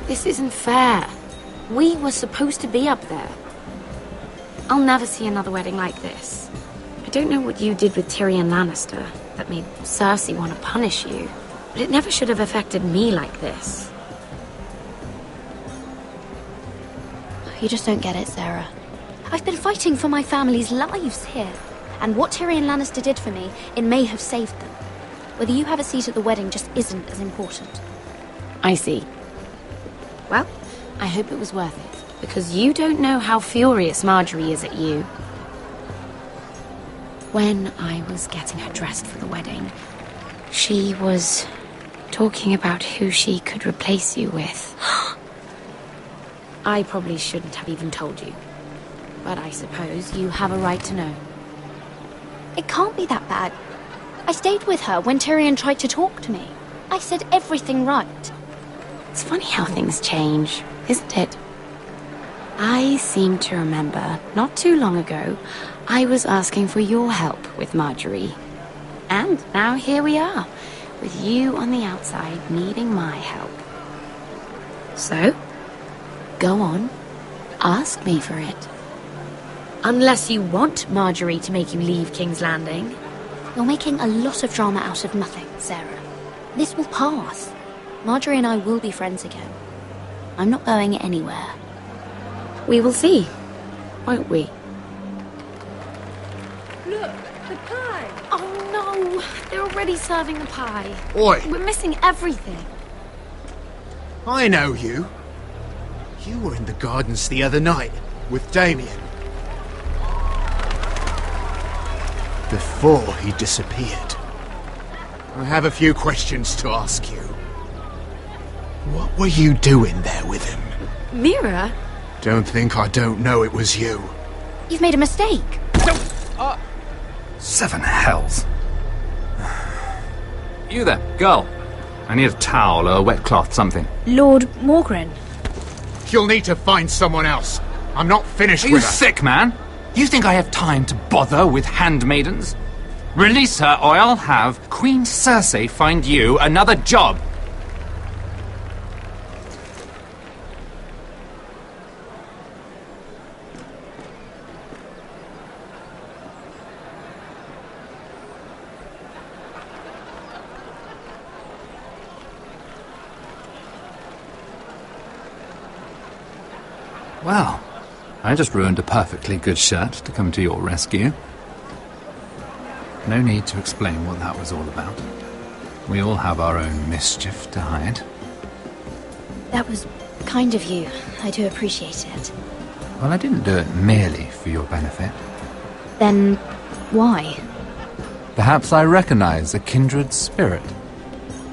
S13: This isn't fair. We were supposed to be up there. I'll never see another wedding like this. I don't know what you did with Tyrion Lannister that made Cersei want to punish you, but it never should have affected me like this.
S14: You just don't get it, Sarah. I've been fighting for my family's lives here, and what Tyrion Lannister did for me, it may have saved them. Whether you have a seat at the wedding just isn't as important.
S13: I see. Well, I hope it was worth it. because you don't know how furious Marjorie is at you. When I was getting her dressed for the wedding, she was talking about who she could replace you with. I probably shouldn't have even told you, but I suppose you have a right to know.
S14: It can't be that bad. I stayed with her when Tyrion tried to talk to me. I said everything right.
S13: It's funny how things change, isn't it? I seem to remember, not too long ago, I was asking for your help with Marjorie. And now here we are, with you on the outside needing my help. So, go on, ask me for it. Unless you want Marjorie to make you leave King's Landing.
S14: You're making a lot of drama out of nothing, Sarah. This will pass. Marjorie and I will be friends again. I'm not going anywhere.
S13: We will see, won't we?
S16: Look, the pie!
S13: Oh no, they're already serving the pie.
S21: Oi!
S13: We're missing everything.
S21: I know you. You were in the gardens the other night with Damien. Before he disappeared. I have a few questions to ask you. What were you doing there with him?
S13: Mira?
S21: Don't think I don't know it was you.
S14: You've made a mistake.
S22: Seven hells. You there, girl. I need a towel or a wet cloth, something.
S16: Lord Morgren.
S21: You'll need to find someone else. I'm not finished
S22: Are
S21: with
S22: you
S21: her.
S22: sick, man? You think I have time to bother with handmaidens? Release her, or I'll have Queen Cersei find you another job. Well, I just ruined a perfectly good shirt to come to your rescue. No need to explain what that was all about. We all have our own mischief to hide.
S14: That was kind of you. I do appreciate it.
S22: Well, I didn't do it merely for your benefit.
S14: Then, why?
S22: Perhaps I recognize a kindred spirit.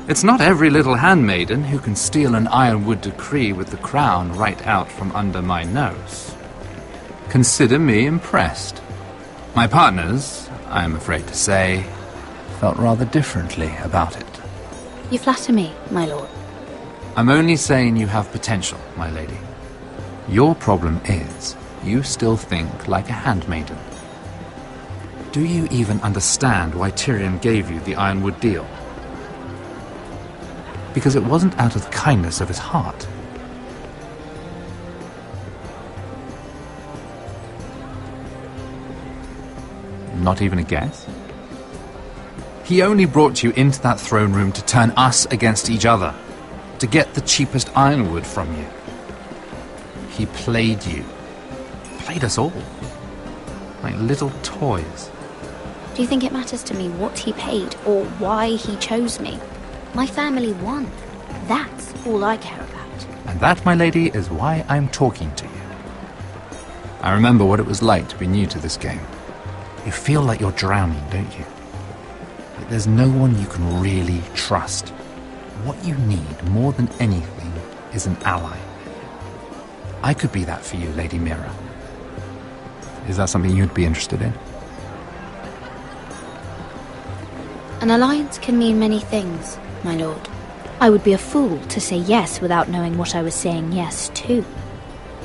S22: It's not every little handmaiden who can steal an ironwood decree with the crown right out from under my nose. Consider me impressed. My partners, I am afraid to say, felt rather differently about it.
S14: You flatter me, my lord.
S22: I'm only saying you have potential, my lady. Your problem is, you still think like a handmaiden. Do you even understand why Tyrion gave you the ironwood deal? Because it wasn't out of the kindness of his heart. Not even a guess? He only brought you into that throne room to turn us against each other, to get the cheapest ironwood from you. He played you. Played us all. Like little toys.
S14: Do you think it matters to me what he paid or why he chose me? My family won. That's all I care about.
S22: And that, my lady, is why I'm talking to you. I remember what it was like to be new to this game. You feel like you're drowning, don't you? Like there's no one you can really trust. What you need, more than anything, is an ally. I could be that for you, Lady Mira. Is that something you'd be interested in?
S14: An alliance can mean many things, my lord. I would be a fool to say yes without knowing what I was saying yes to.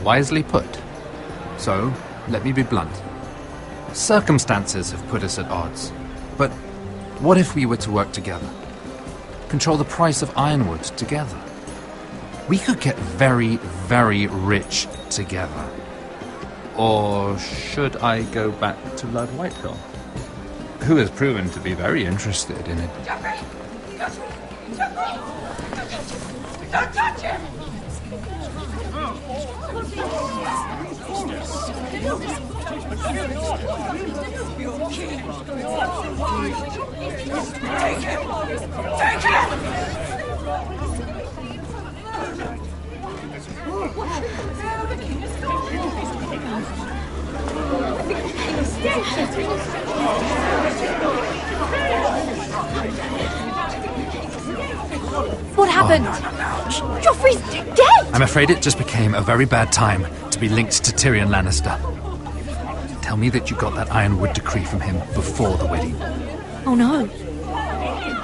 S22: Wisely put. So, let me be blunt. Circumstances have put us at odds. But what if we were to work together? Control the price of ironwood together? We could get very, very rich together. Or should I go back to Lord Whitehill, who has proven to be very interested in it?
S23: Don't touch him! Take him! Take him!
S14: What happened? Joffrey's dead!
S22: I'm afraid it just became a very bad time to be linked to Tyrion Lannister. Tell me that you got that Ironwood decree from him before the wedding.
S14: Oh no.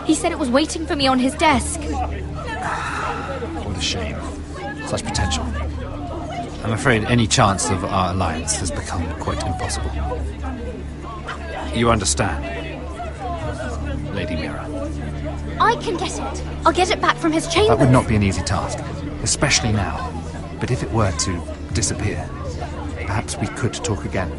S14: He said it was waiting for me on his desk.
S22: What a shame. Such potential. I'm afraid any chance of our alliance has become quite impossible. You understand, Lady Mira?
S14: I can get it. I'll get it back from his chamber.
S22: That would not be an easy task, especially now. But if it were to disappear, perhaps we could talk again.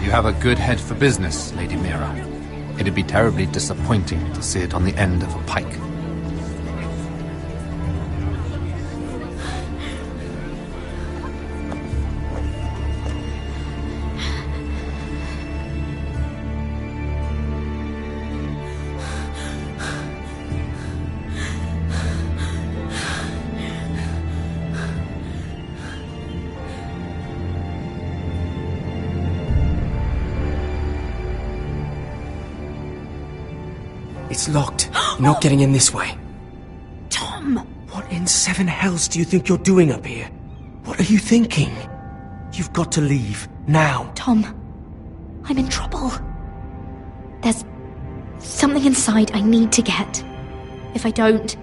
S22: You have a good head for business, Lady Mira. It'd be terribly disappointing to see it on the end of a pike.
S10: It's locked. You're not getting in this way.
S14: Tom!
S10: What in seven hells do you think you're doing up here? What are you thinking? You've got to leave. Now.
S14: Tom, I'm in trouble. There's something inside I need to get. If I don't,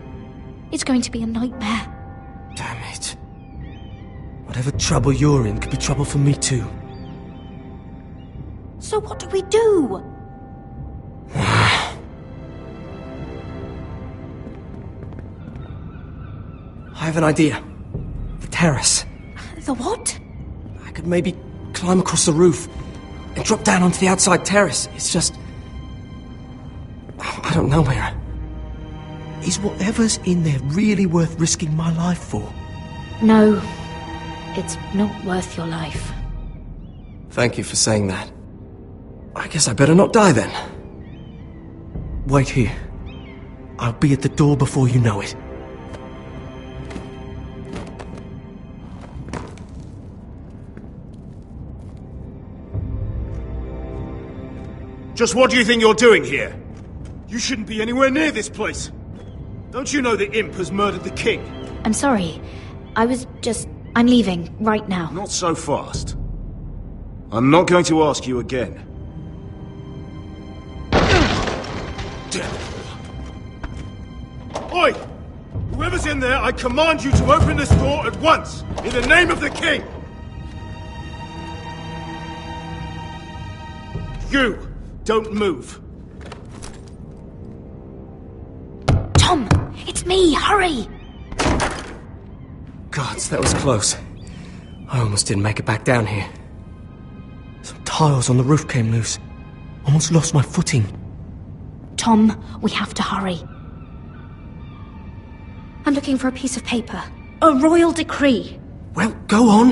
S14: it's going to be a nightmare.
S10: Damn it. Whatever trouble you're in could be trouble for me too.
S14: So what do we do?
S10: I have an idea. The terrace.
S14: The what?
S10: I could maybe climb across the roof and drop down onto the outside terrace. It's just... I don't know, Mira. Is whatever's in there really worth risking my life for?
S14: No. It's not worth your life.
S10: Thank you for saying that. I guess I better not die then. Wait here. I'll be at the door before you know it.
S17: Just what do you think you're doing here? You shouldn't be anywhere near this place. Don't you know the imp has murdered the king?
S14: I'm sorry. I'm leaving right now.
S17: Not so fast. I'm not going to ask you again. Oi! Whoever's in there, I command you to open this door at once, in the name of the king! You! Don't move.
S14: Tom! It's me! Hurry!
S10: Gods, that was close. I almost didn't make it back down here. Some tiles on the roof came loose. Almost lost my footing.
S14: Tom, we have to hurry. I'm looking for a piece of paper. A royal decree.
S10: Well, go on.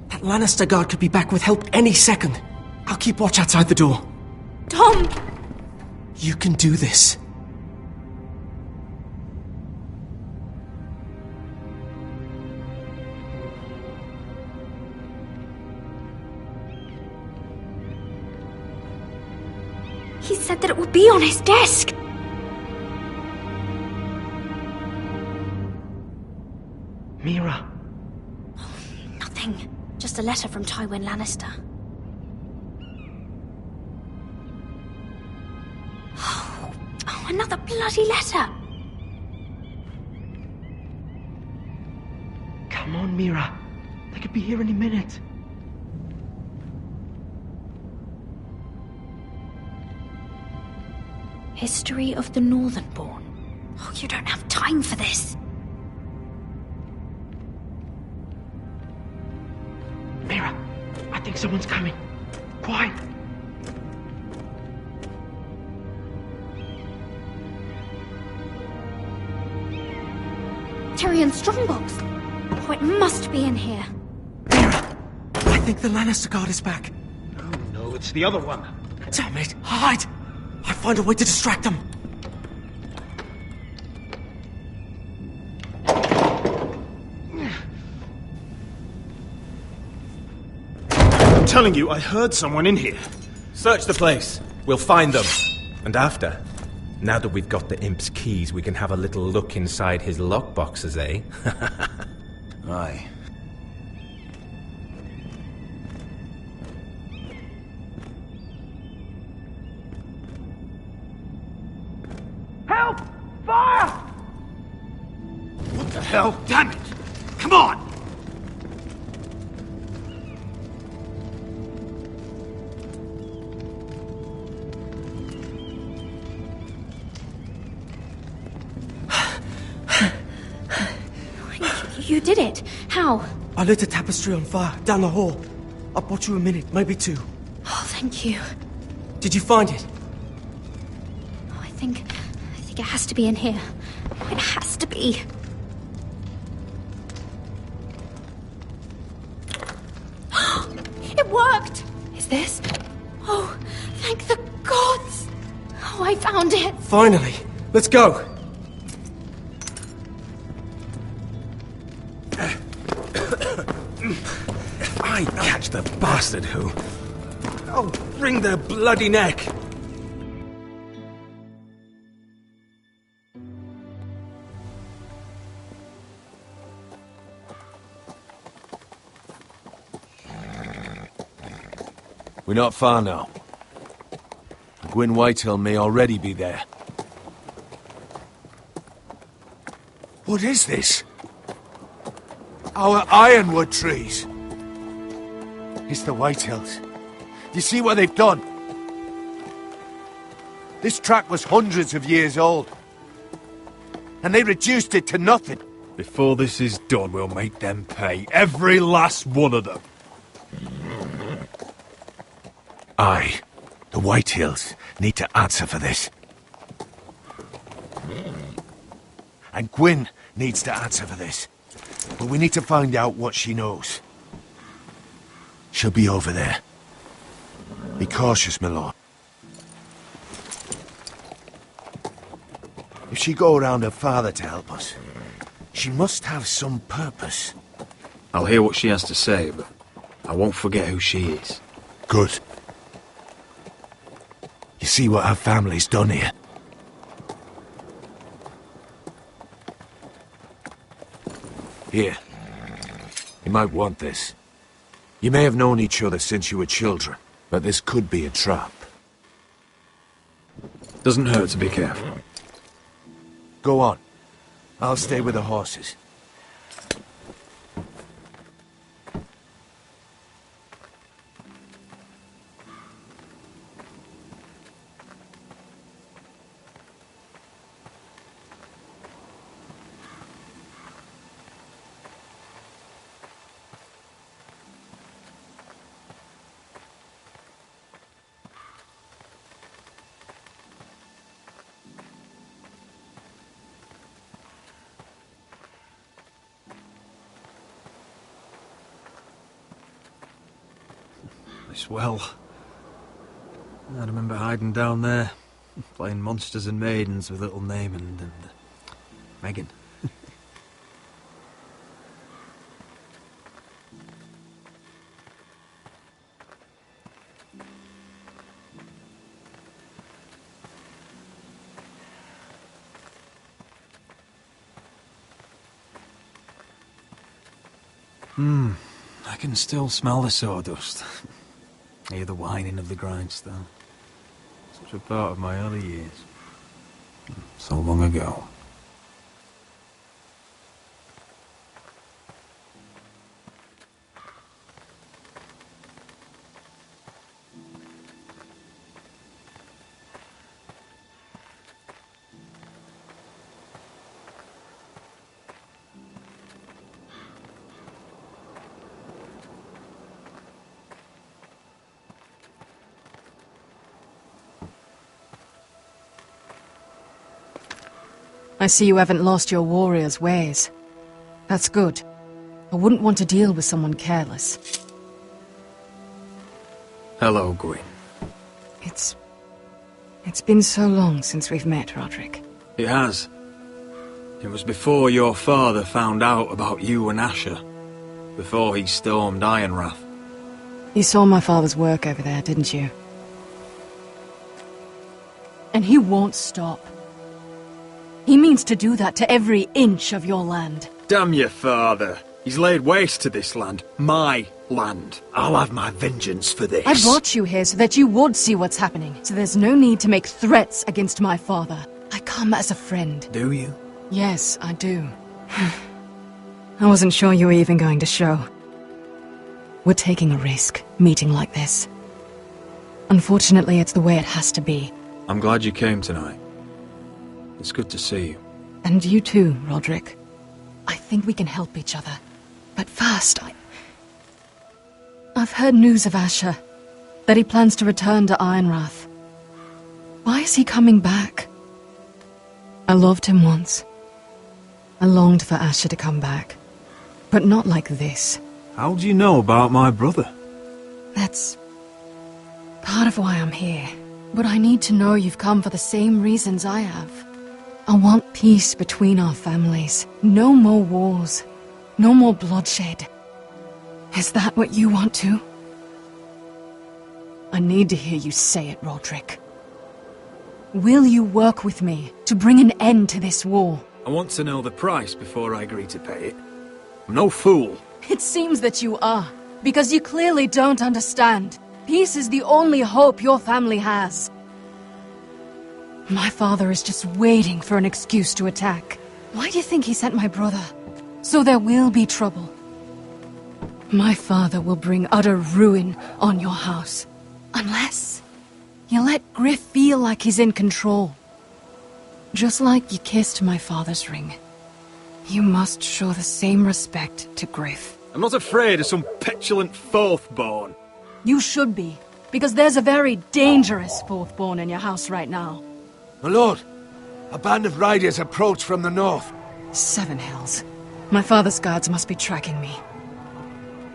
S10: That Lannister guard could be back with help any second. I'll keep watch outside the door.
S14: Tom!
S10: You can do this.
S14: He said that it would be on his desk.
S10: Mira.
S14: Nothing. Just a letter from Tywin Lannister. Oh, another bloody letter.
S10: Come on, Mira. They could be here any minute.
S14: History of the Northernborn. Oh, you don't have time for this.
S10: Mira, I think someone's coming. Quiet.
S14: Tyrion's strongbox. Oh, it must be in here.
S10: Mira, I think the Lannister guard is back.
S17: No, it's the other one.
S10: Damn it, hide! I'll find a way to distract them.
S2: I'm telling you, I heard someone in here.
S3: Search the place. We'll find them. And after, now that we've got the imp's keys, we can have a little look inside his lockboxes, eh?
S11: Aye.
S17: Help! Fire! What the hell? Damn it! Come on!
S14: You did it. How?
S10: I lit a tapestry on fire down the hall. I bought you a minute, maybe two.
S14: Oh, thank you.
S10: Did you find it?
S14: Oh, I think it has to be in here. It has to be. It worked!
S13: Is this?
S14: Oh, thank the gods! Oh, I found it!
S10: Finally! Let's go!
S3: I catch the bastard who... I'll wring their bloody neck!
S12: We're not far now. Gwyn Whitehill may already be there. What is this? Our ironwood trees! It's the Whitehills. Do you see what they've done? This track was hundreds of years old. And they reduced it to nothing.
S21: Before this is done, we'll make them pay. Every last one of them.
S12: Aye. The Whitehills need to answer for this. And Gwyn needs to answer for this. But we need to find out what she knows. She'll be over there. Be cautious, my lord. If she go around her father to help us, she must have some purpose.
S11: I'll hear what she has to say, but I won't forget who she is.
S12: Good. You see what our family's done here? Here. You might want this. You may have known each other since you were children, but this could be a trap.
S11: Doesn't hurt to be careful.
S12: Go on. I'll stay with the horses.
S11: This well. I remember hiding down there, playing monsters and maidens with little Naaman and Megan. I can still smell the sawdust. Hear the whining of the grindstone. Such a part of my early years. So long ago.
S5: I see you haven't lost your warrior's ways. That's good. I wouldn't want to deal with someone careless.
S11: Hello, Gwyn.
S5: It's been so long since we've met, Roderick.
S11: It has. It was before your father found out about you and Asher. Before he stormed Ironrath.
S20: You saw my father's work over there, didn't you? And he won't stop. He means to do that to every inch of your land.
S6: Damn your father. He's laid waste to this land. My land. I'll have my vengeance for this.
S20: I brought you here so that you would see what's happening. So there's no need to make threats against my father. I come as a friend.
S6: Do you?
S20: Yes, I do. I wasn't sure you were even going to show. We're taking a risk, meeting like this. Unfortunately, it's the way it has to be.
S6: I'm glad you came tonight. It's good to see you.
S20: And you too, Roderick. I think we can help each other. But first, I've heard news of Asher. That he plans to return to Ironrath. Why is he coming back? I loved him once. I longed for Asher to come back. But not like this.
S6: How do you know about my brother?
S20: That's part of why I'm here. But I need to know you've come for the same reasons I have. I want peace between our families. No more wars. No more bloodshed. Is that what you want too? I need to hear you say it, Roderick. Will you work with me to bring an end to this war?
S6: I want to know the price before I agree to pay it. I'm no fool.
S20: It seems that you are, because you clearly don't understand. Peace is the only hope your family has. My father is just waiting for an excuse to attack. Why do you think he sent my brother? So there will be trouble. My father will bring utter ruin on your house. Unless you let Griff feel like he's in control. Just like you kissed my father's ring. You must show the same respect to Griff.
S6: I'm not afraid of some petulant fourthborn.
S20: You should be, because there's a very dangerous fourthborn in your house right now.
S12: My lord, a band of riders approach from the north.
S20: 7 hells. My father's guards must be tracking me.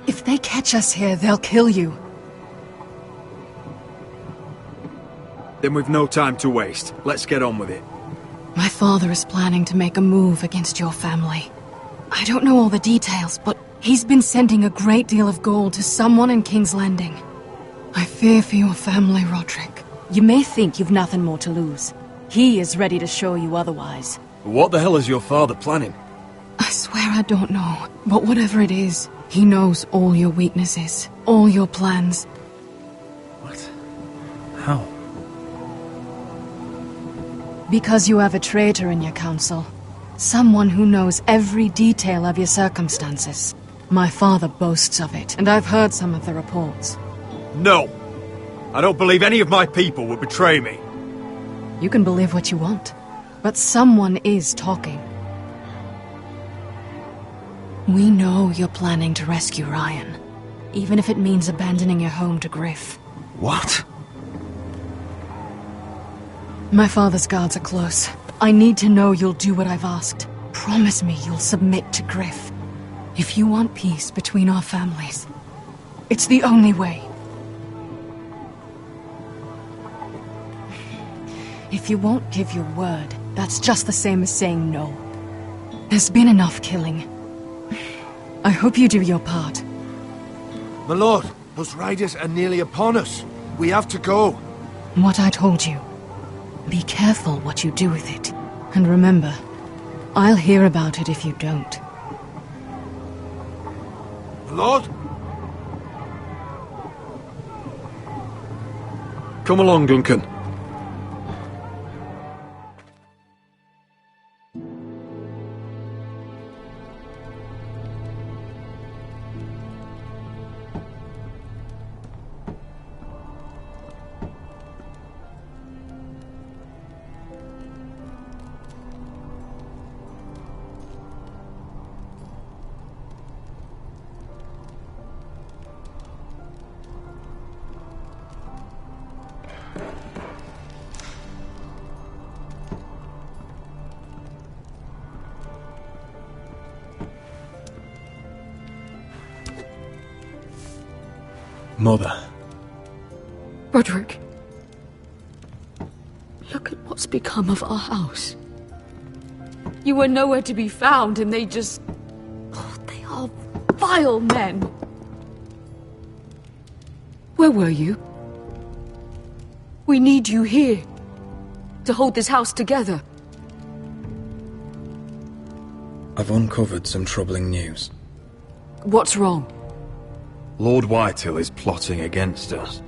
S20: If they catch us here, they'll kill you.
S6: Then we've no time to waste. Let's get on with it.
S20: My father is planning to make a move against your family. I don't know all the details, but he's been sending a great deal of gold to someone in King's Landing. I fear for your family, Roderick. You may think you've nothing more to lose. He is ready to show you otherwise.
S6: What the hell is your father planning?
S20: I swear I don't know, but whatever it is, he knows all your weaknesses, all your plans.
S6: What? How?
S20: Because you have a traitor in your council. Someone who knows every detail of your circumstances. My father boasts of it, and I've heard some of the reports.
S6: No! I don't believe any of my people would betray me.
S20: You can believe what you want, but someone is talking. We know you're planning to rescue Ryan, even if it means abandoning your home to Griff.
S6: What?
S20: My father's guards are close. I need to know you'll do what I've asked. Promise me you'll submit to Griff. If you want peace between our families, it's the only way. If you won't give your word, that's just the same as saying no. There's been enough killing. I hope you do your part.
S12: My lord, those riders are nearly upon us. We have to go.
S20: What I told you. Be careful what you do with it. And remember, I'll hear about it if you don't.
S12: My lord?
S6: Come along, Duncan. Mother.
S20: Roderick. Look at what's become of our house. You were nowhere to be found, and they just... Oh, they are vile men. Where were you? We need you here. To hold this house together.
S7: I've uncovered some troubling news.
S20: What's wrong?
S7: Lord Whitehill is plotting against us.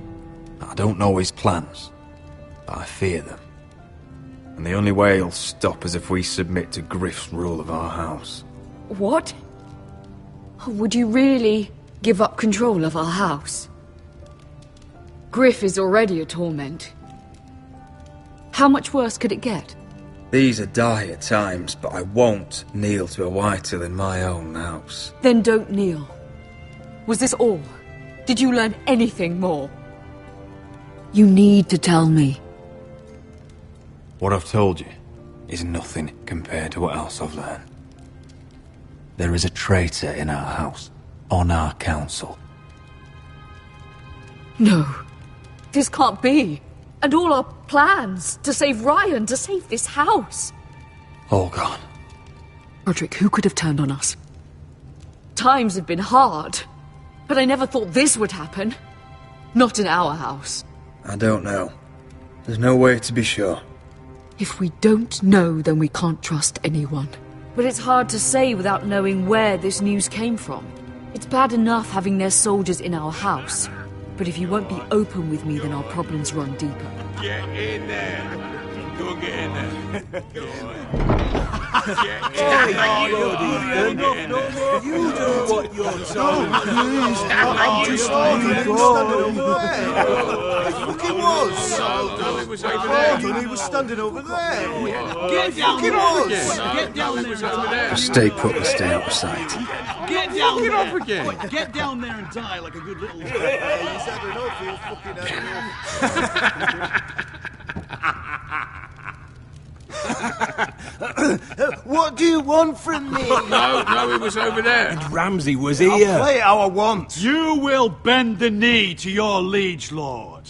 S7: I don't know his plans, but I fear them. And the only way he'll stop is if we submit to Griff's rule of our house.
S20: What? Would you really give up control of our house? Griff is already a torment. How much worse could it get?
S7: These are dire times, but I won't kneel to a Whitehill in my own house.
S20: Then don't kneel. Was this all? Did you learn anything more? You need to tell me.
S7: What I've told you is nothing compared to what else I've learned. There is a traitor in our house, on our council.
S20: No. This can't be. And all our plans to save Ryan, to save this house.
S7: All gone.
S20: Roderick, who could have turned on us? Times have been hard, but I never thought this would happen. Not in our house.
S7: I don't know. There's no way to be sure.
S20: If we don't know, then we can't trust anyone. But it's hard to say without knowing where this news came from. It's bad enough having their soldiers in our house. But if you won't be open with me, then our problems run deeper.
S12: Get in there. Go get in there. Go on.
S9: You do what you're told. I'm just letting him stand over there. Fucking was. He was standing over there.
S17: Get down there. Get down there.
S7: Stay put and stay out of sight.
S17: Get down there. Get down there and die like a good little...
S9: He's had enough. He's fucking had enough. What do you want from me?
S12: No, it was over there.
S2: And Ramsay was here.
S9: I'll play it how I want.
S17: You will bend the knee to your liege lord.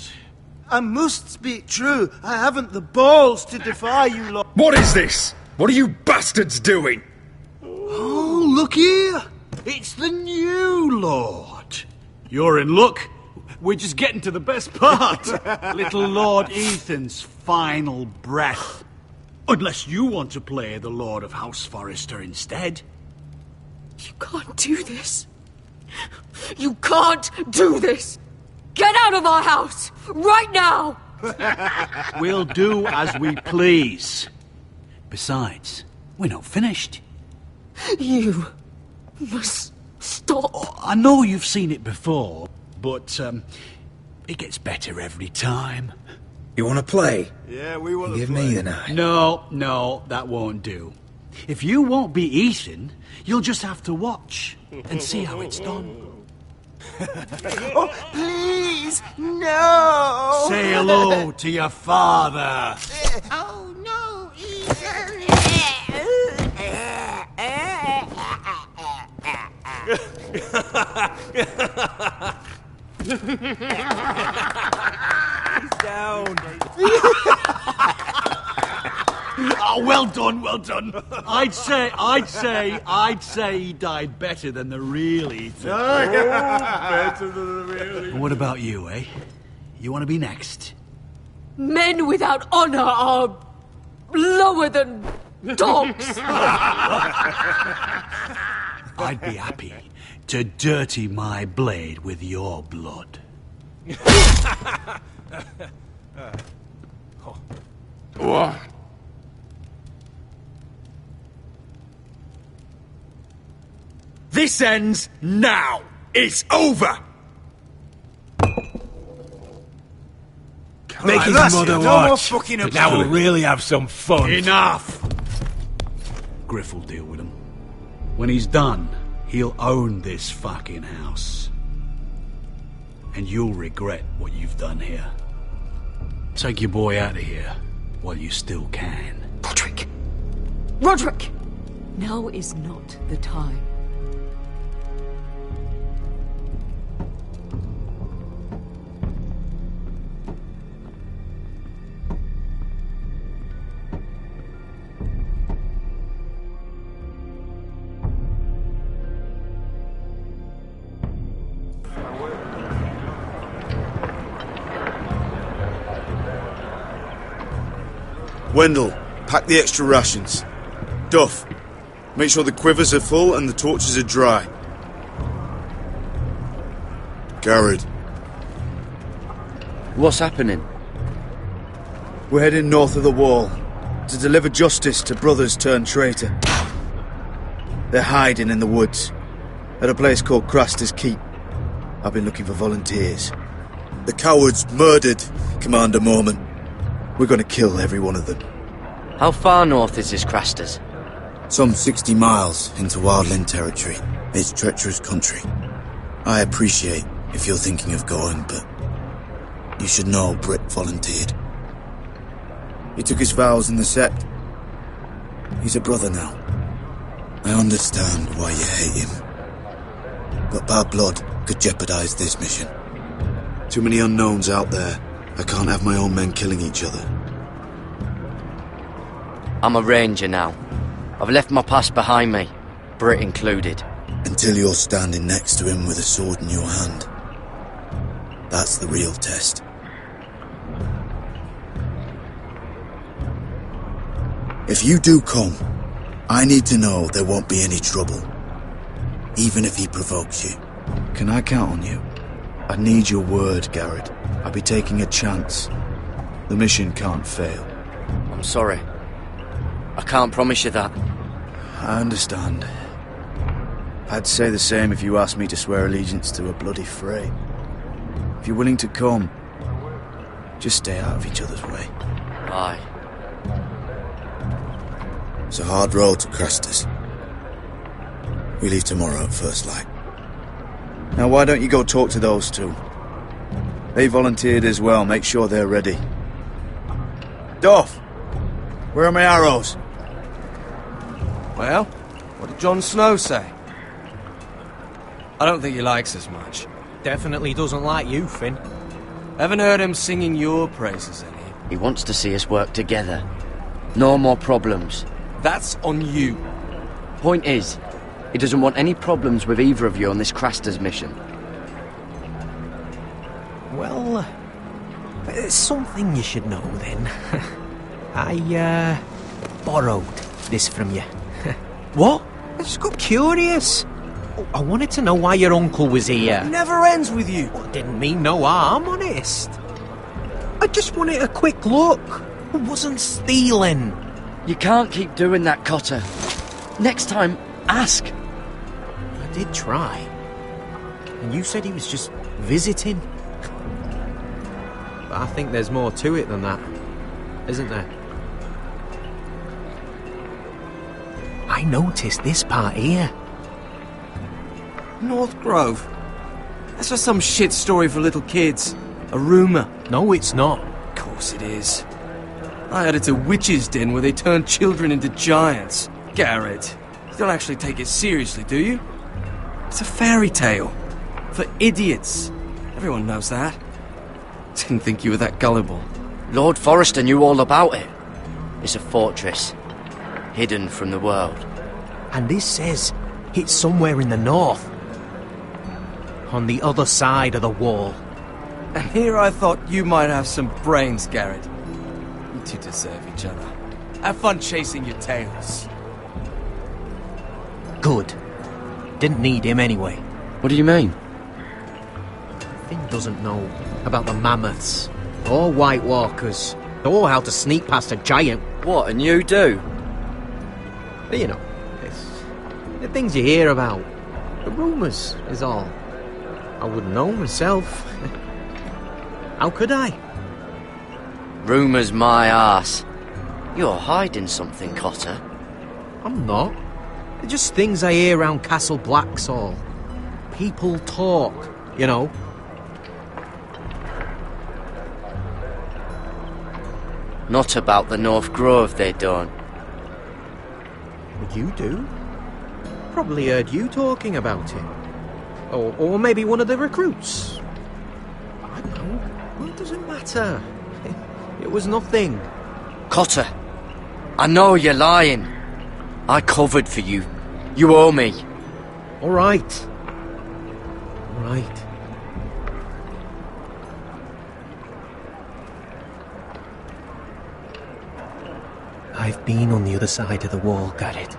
S9: I must speak true. I haven't the balls to defy you lot.
S12: What is this? What are you bastards doing?
S17: Oh, look here. It's the new lord. You're in luck. We're just getting to the best part. Little Lord Ethan's final breath. Unless you want to play the Lord of House Forrester instead.
S20: You can't do this. You can't do this. Get out of our house, right now!
S17: We'll do as we please. Besides, we're not finished.
S20: You must stop.
S17: I know you've seen it before, but it gets better every time.
S7: You want to play?
S9: Yeah, we want to
S7: Give
S9: play.
S7: me the knife.
S17: No, that won't do. If you won't be Ethan, you'll just have to watch and see how it's done.
S9: Oh, please, no!
S17: Say hello to your father.
S9: Oh, no, Ethan!
S2: He's down.
S17: Oh, well done, well done. I'd say he died better than the real Ethan.
S9: Better than the real.
S17: What about you, eh? You want to be next?
S20: Men without honor are lower than dogs.
S17: I'd be happy to dirty my blade with your blood.
S12: What? This ends now. It's over.
S2: Make his
S9: that's
S2: mother
S9: it. No more
S2: watch.
S9: fucking
S2: Now we'll really have some fun.
S17: Enough! Griff will deal with him. When he's done, he'll own this fucking house. And you'll regret what you've done here. Take your boy out of here while you still can.
S20: Roderick! Roderick! Now is not the time.
S11: Wendell, pack the extra rations. Duff, make sure the quivers are full and the torches are dry. Garrett.
S4: What's happening?
S11: We're heading north of the wall to deliver justice to brothers turned traitor. They're hiding in the woods at a place called Craster's Keep. I've been looking for volunteers. The cowards murdered Commander Mormon. We're going to kill every one of them.
S4: How far north is this Craster's?
S11: Some 60 miles into wildland territory. It's treacherous country. I appreciate if you're thinking of going, but you should know Britt volunteered. He took his vows in the sept. He's a brother now. I understand why you hate him. But bad blood could jeopardize this mission. Too many unknowns out there. I can't have my own men killing each other.
S4: I'm a ranger now. I've left my past behind me, Britt included.
S11: Until you're standing next to him with a sword in your hand. That's the real test. If you do come, I need to know there won't be any trouble. Even if he provokes you. Can I count on you? I need your word, Garrett. I'll be taking a chance. The mission can't fail.
S4: I'm sorry. I can't promise you that.
S11: I understand. I'd say the same if you asked me to swear allegiance to a bloody fray. If you're willing to come, just stay out of each other's way.
S4: Aye.
S11: It's a hard road to Craster's. We leave tomorrow at first light. Now why don't you go talk to those two? They volunteered as well, make sure they're ready. Duff! Where are my arrows?
S10: Well, what did Jon Snow say? I don't think he likes us much.
S3: Definitely doesn't like you, Finn.
S10: Haven't heard him singing your praises any.
S4: He wants to see us work together. No more problems.
S10: That's on you.
S4: Point is, he doesn't want any problems with either of you on this Craster's mission.
S3: Well, there's something you should know then. I borrowed this from you.
S10: What?
S3: I just got curious. I wanted to know why your uncle was here.
S10: Never ends with you.
S3: Well, didn't mean no harm, honest. I just wanted a quick look. I wasn't stealing.
S4: You can't keep doing that, Cotter. Next time, ask.
S3: I did try. And you said he was just visiting. But I think there's more to it than that, isn't there? I noticed this part here.
S10: North Grove? That's just some shit story for little kids. A rumour.
S3: No, it's not.
S10: Of course it is. I heard it's a witch's den where they turn children into giants. Garrett, you don't actually take it seriously, do you? It's a fairy tale. For idiots. Everyone knows that. Didn't think you were that gullible.
S4: Lord Forrester knew all about it. It's a fortress. Hidden from the world.
S3: And this says it's somewhere in the north. On the other side of the wall.
S10: And here I thought you might have some brains, Garrett. You two deserve each other. Have fun chasing your tails.
S3: Good. Didn't need him anyway.
S4: What do you mean?
S3: Finn doesn't know about the mammoths, or White Walkers, or how to sneak past a giant.
S4: What, and you do?
S3: But you know, it's the things you hear about. The rumours is all. I wouldn't know myself. How could I?
S4: Rumours my arse. You're hiding something, Cotter.
S3: I'm not. They're just things I hear around Castle Blacksall. People talk, you know.
S4: Not about the North Grove, they don't.
S3: But you do. Probably heard you talking about it. Or maybe one of the recruits. I don't know. Well, it doesn't matter. It was nothing.
S4: Cotter, I know you're lying. I covered for you. You owe me.
S3: All right. All right. I've been on the other side of the wall, Garrett.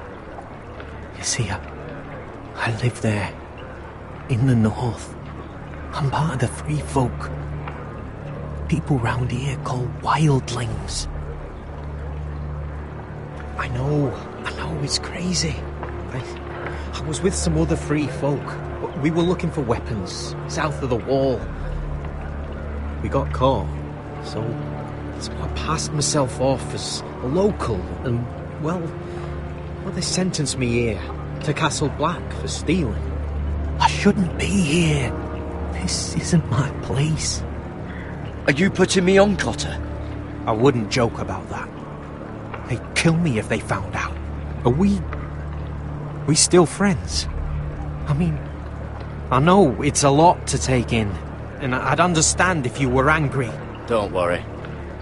S3: You see, I live there, in the north. I'm part of the free folk. People round here call wildlings. I know, it's crazy. I was with some other free folk. We were looking for weapons, south of the wall. We got caught, so I passed myself off as a local, and, well, they sentenced me here, to Castle Black, for stealing. I shouldn't be here. This isn't my place.
S4: Are you putting me on, Cotter?
S3: I wouldn't joke about that. They'd kill me if they found out. Are we still friends? I mean, I know it's a lot to take in, and I'd understand if you were angry.
S4: Don't worry.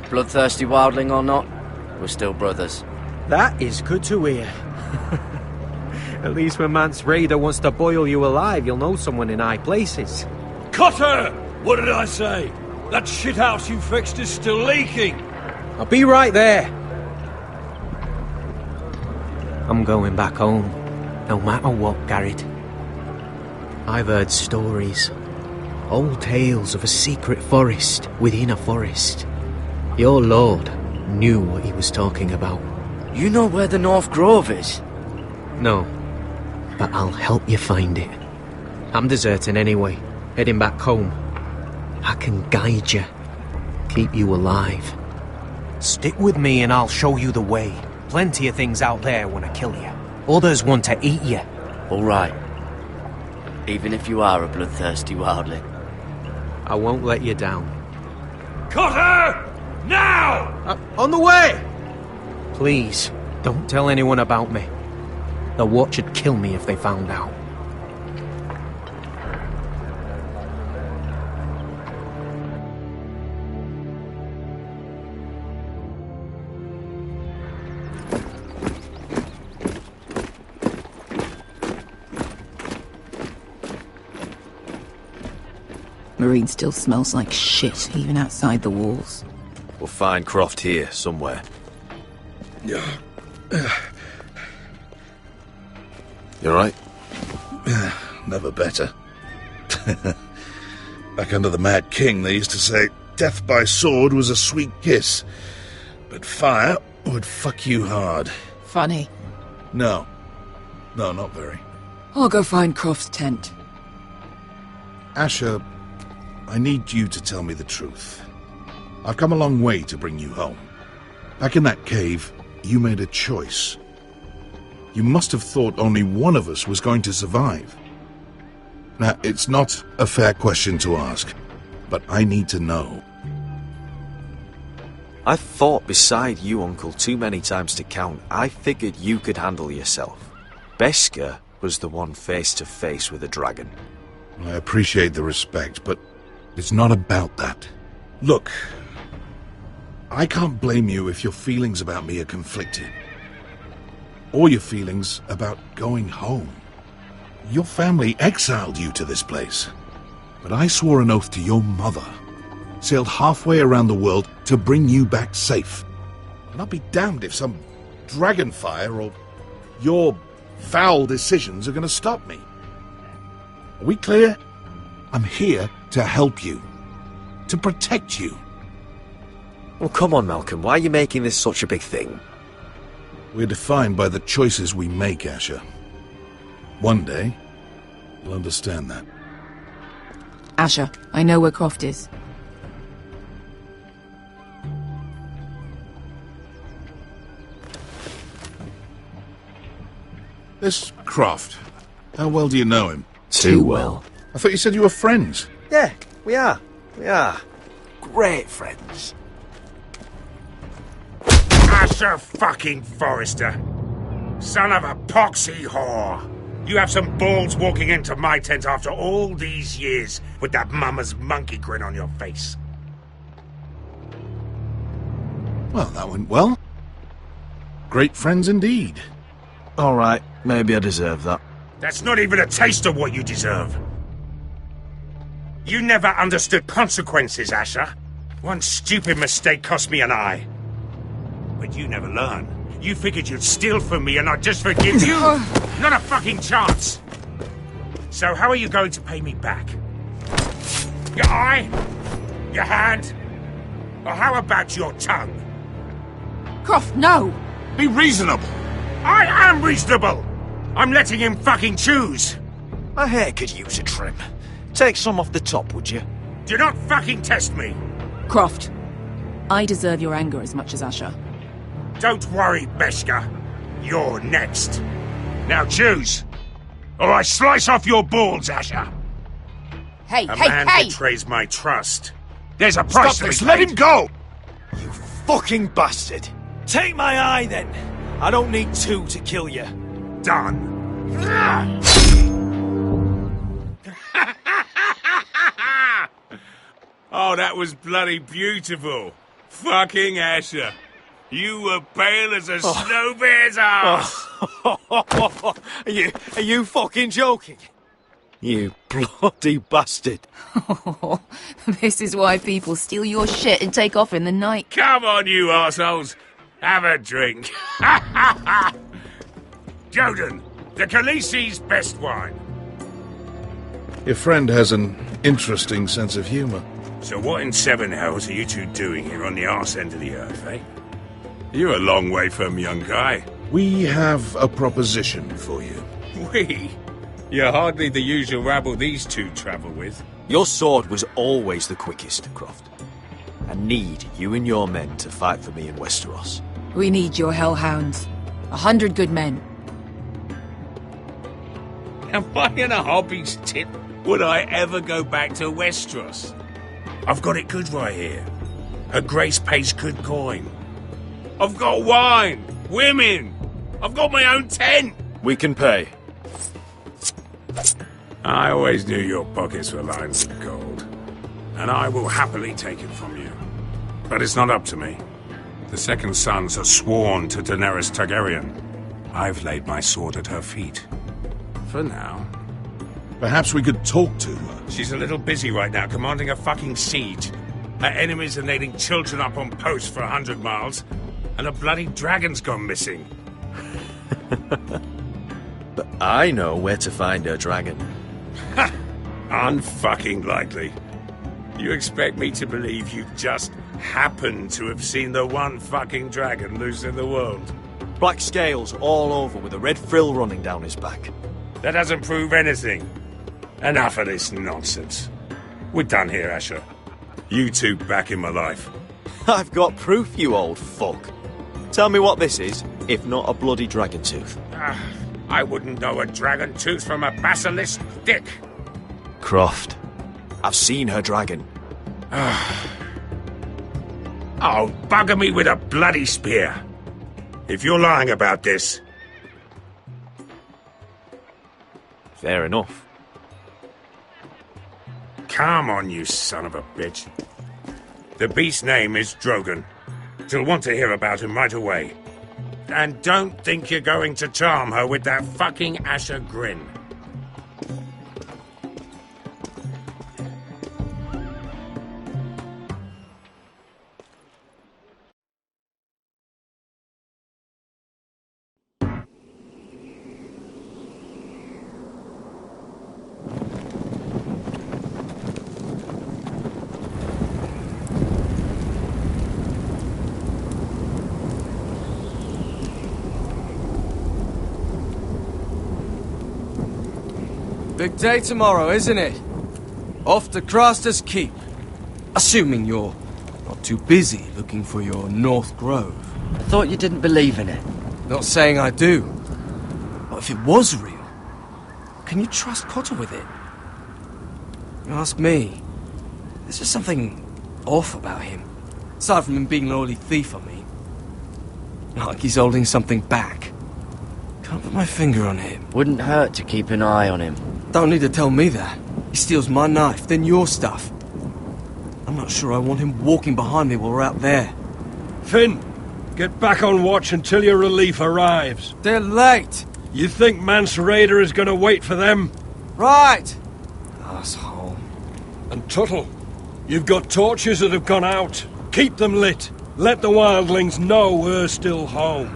S4: Bloodthirsty wildling or not, we're still brothers.
S3: That is good to hear. At least when Mance Raider wants to boil you alive, you'll know someone in high places.
S8: Cotter! What did I say? That shithouse you fixed is still leaking!
S3: I'll be right there. I'm going back home, no matter what, Garrett. I've heard stories. Old tales of a secret forest within a forest. Your lord knew what he was talking about.
S4: You know where the North Grove is?
S3: No, but I'll help you find it. I'm deserting anyway, heading back home. I can guide you, keep you alive. Stick with me and I'll show you the way. Plenty of things out there want to kill you. Others want to eat you.
S4: All right. Even if you are a bloodthirsty wildling.
S3: I won't let you down.
S8: Cotter! Now!
S3: On the way! Please, don't tell anyone about me. The Watch would kill me if they found out.
S5: Marine still smells like shit, even outside the walls.
S1: We'll find Croft here, somewhere. You alright?
S15: Never better. Back under the Mad King, they used to say, death by sword was a sweet kiss, but fire would fuck you hard.
S5: Funny.
S15: No, not very.
S5: I'll go find Croft's tent.
S15: Asher, I need you to tell me the truth. I've come a long way to bring you home. Back in that cave, you made a choice. You must have thought only one of us was going to survive. Now, it's not a fair question to ask, but I need to know.
S1: I've fought beside you, Uncle, too many times to count. I figured you could handle yourself. Beskar was the one face to face with a dragon.
S15: I appreciate the respect, but it's not about that. Look, I can't blame you if your feelings about me are conflicted. Or your feelings about going home. Your family exiled you to this place. But I swore an oath to your mother. Sailed halfway around the world to bring you back safe. And I'll be damned if some dragonfire or your foul decisions are going to stop me. Are we clear? I'm here to help you. To protect you.
S1: Well, come on, Malcolm. Why are you making this such a big thing?
S15: We're defined by the choices we make, Asher. One day, you'll understand that.
S5: Asher, I know where Croft is.
S15: This Croft, how well do you know him?
S1: Too well.
S15: I thought you said you were friends.
S1: Yeah, we are. We are. Great friends.
S2: Asher fucking Forrester. Son of a poxy whore. You have some balls walking into my tent after all these years with that mama's monkey grin on your face.
S15: Well, that went well. Great friends indeed.
S1: All right, maybe I deserve that.
S2: That's not even a taste of what you deserve. You never understood consequences, Asher. One stupid mistake cost me an eye. But you never learn. You figured you'd steal from me and I'd just forgive you? Not a fucking chance! So how are you going to pay me back? Your eye? Your hand? Or how about your tongue?
S5: Croft, no!
S2: Be reasonable! I am reasonable! I'm letting him fucking choose!
S1: My hair could use a trim. Take some off the top, would you?
S2: Do not fucking test me!
S5: Croft, I deserve your anger as much as Asher.
S2: Don't worry, Beskha. You're next. Now choose, or I slice off your balls, Asher.
S5: Hey,
S2: A
S5: hey,
S2: man
S5: hey!
S2: betrays my trust. There's a price
S1: Stop
S2: to
S1: this,
S2: be
S1: let
S2: paid.
S1: him go! You fucking bastard! Take my eye, then! I don't need two to kill you.
S2: Done. Oh, that was bloody beautiful. Fucking Asher. You were pale as a snow bear's ass.
S1: Are you fucking joking? You bloody bastard.
S5: This is why people steal your shit and take off in the night.
S2: Come on, you arseholes. Have a drink. Joden, the Khaleesi's best wine.
S15: Your friend has an interesting sense of humour.
S2: So what in seven hells are you two doing here on the arse end of the earth, eh? You're a long way from, young guy.
S15: We have a proposition for you.
S2: We? You're hardly the usual rabble these two travel with.
S1: Your sword was always the quickest, Croft. I need you and your men to fight for me in Westeros.
S5: We need your hellhounds. 100 good men.
S2: Am I in a hobby's tip? Would I ever go back to Westeros? I've got it good right here. Her Grace pays good coin. I've got wine, women. I've got my own tent.
S1: We can pay.
S2: I always knew your pockets were lined with gold, and I will happily take it from you. But it's not up to me. The Second Sons are sworn to Daenerys Targaryen. I've laid my sword at her feet. For now.
S15: Perhaps we could talk to her.
S2: She's a little busy right now, commanding a fucking siege. Her enemies are nailing children up on posts for 100 miles, and a bloody dragon's gone missing.
S1: But I know where to find her dragon.
S2: Ha! Unfucking likely. You expect me to believe you just happened to have seen the one fucking dragon loose in the world?
S1: Black scales all over with a red frill running down his back.
S2: That doesn't prove anything. Enough of this nonsense. We're done here, Asher. You two back in my life.
S1: I've got proof, you old fuck. Tell me what this is, if not a bloody dragon tooth.
S2: I wouldn't know a dragon tooth from a basilisk dick.
S1: Croft, I've seen her dragon.
S2: Oh, bugger me with a bloody spear. If you're lying about this...
S1: Fair enough.
S2: Come on, you son of a bitch. The beast's name is Drogon. She'll want to hear about him right away. And don't think you're going to charm her with that fucking Asher grin.
S10: Big day tomorrow, isn't it? Off to Craster's Keep. Assuming you're not too busy looking for your North Grove.
S4: I thought you didn't believe in it.
S10: Not saying I do. But if it was real, can you trust Cotter with it? You ask me. There's just something off about him. Aside from him being an oily thief, I mean. Like he's holding something back. Can't put my finger on him.
S4: Wouldn't hurt to keep an eye on him.
S10: Don't need to tell me that. He steals my knife, then your stuff. I'm not sure I want him walking behind me while we're out there.
S8: Finn, get back on watch until your relief arrives.
S10: They're late.
S8: You think Mance Raider is going to wait for them?
S10: Right. Asshole.
S8: And Tuttle, you've got torches that have gone out. Keep them lit. Let the wildlings know we're still home.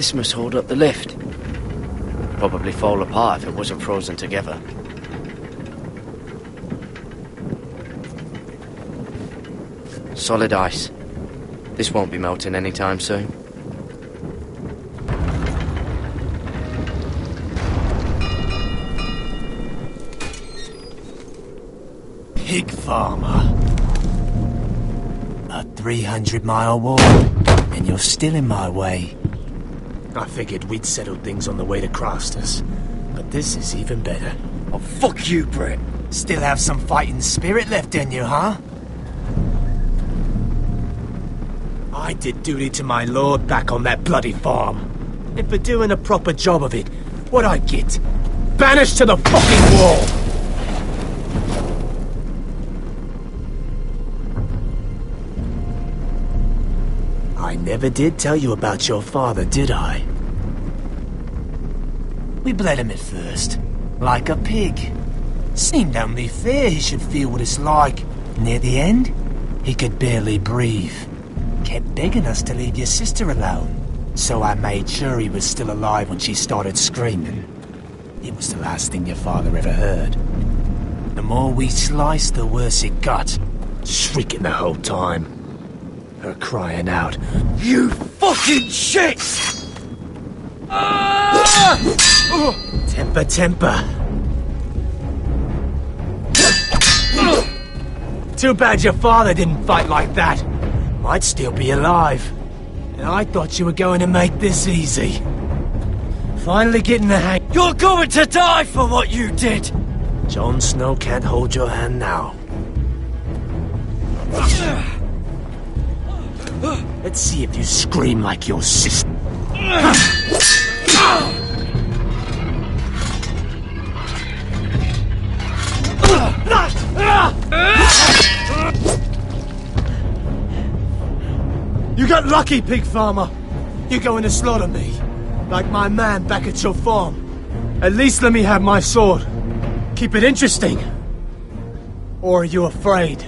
S4: This must hold up the lift. Probably fall apart if it wasn't frozen together. Solid ice. This won't be melting anytime soon.
S16: Pig farmer. A 300-mile walk, and you're still in my way. I figured we'd settled things on the way to Crastus, but this is even better. Oh, fuck you, Brett. Still have some fighting spirit left in you, huh? I did duty to my lord back on that bloody farm. And for doing a proper job of it, what'd I get? Banished to the fucking wall! I never did tell you about your father, did I? We bled him at first, like a pig. Seemed only fair he should feel what it's like. Near the end, he could barely breathe. Kept begging us to leave your sister alone. So I made sure he was still alive when she started screaming. It was the last thing your father ever heard. The more we sliced, the worse it got. Shrieking the whole time. Her crying out, "You fucking shit!" Temper, temper. Too bad your father didn't fight like that. Might still be alive. And I thought you were going to make this easy. Finally getting the hang. You're going to die for what you did! Jon Snow can't hold your hand now. Let's see if you scream like your sister. You got lucky, pig farmer. You're going to slaughter me, like my man back at your farm. At least let me have my sword. Keep it interesting. Or are you afraid?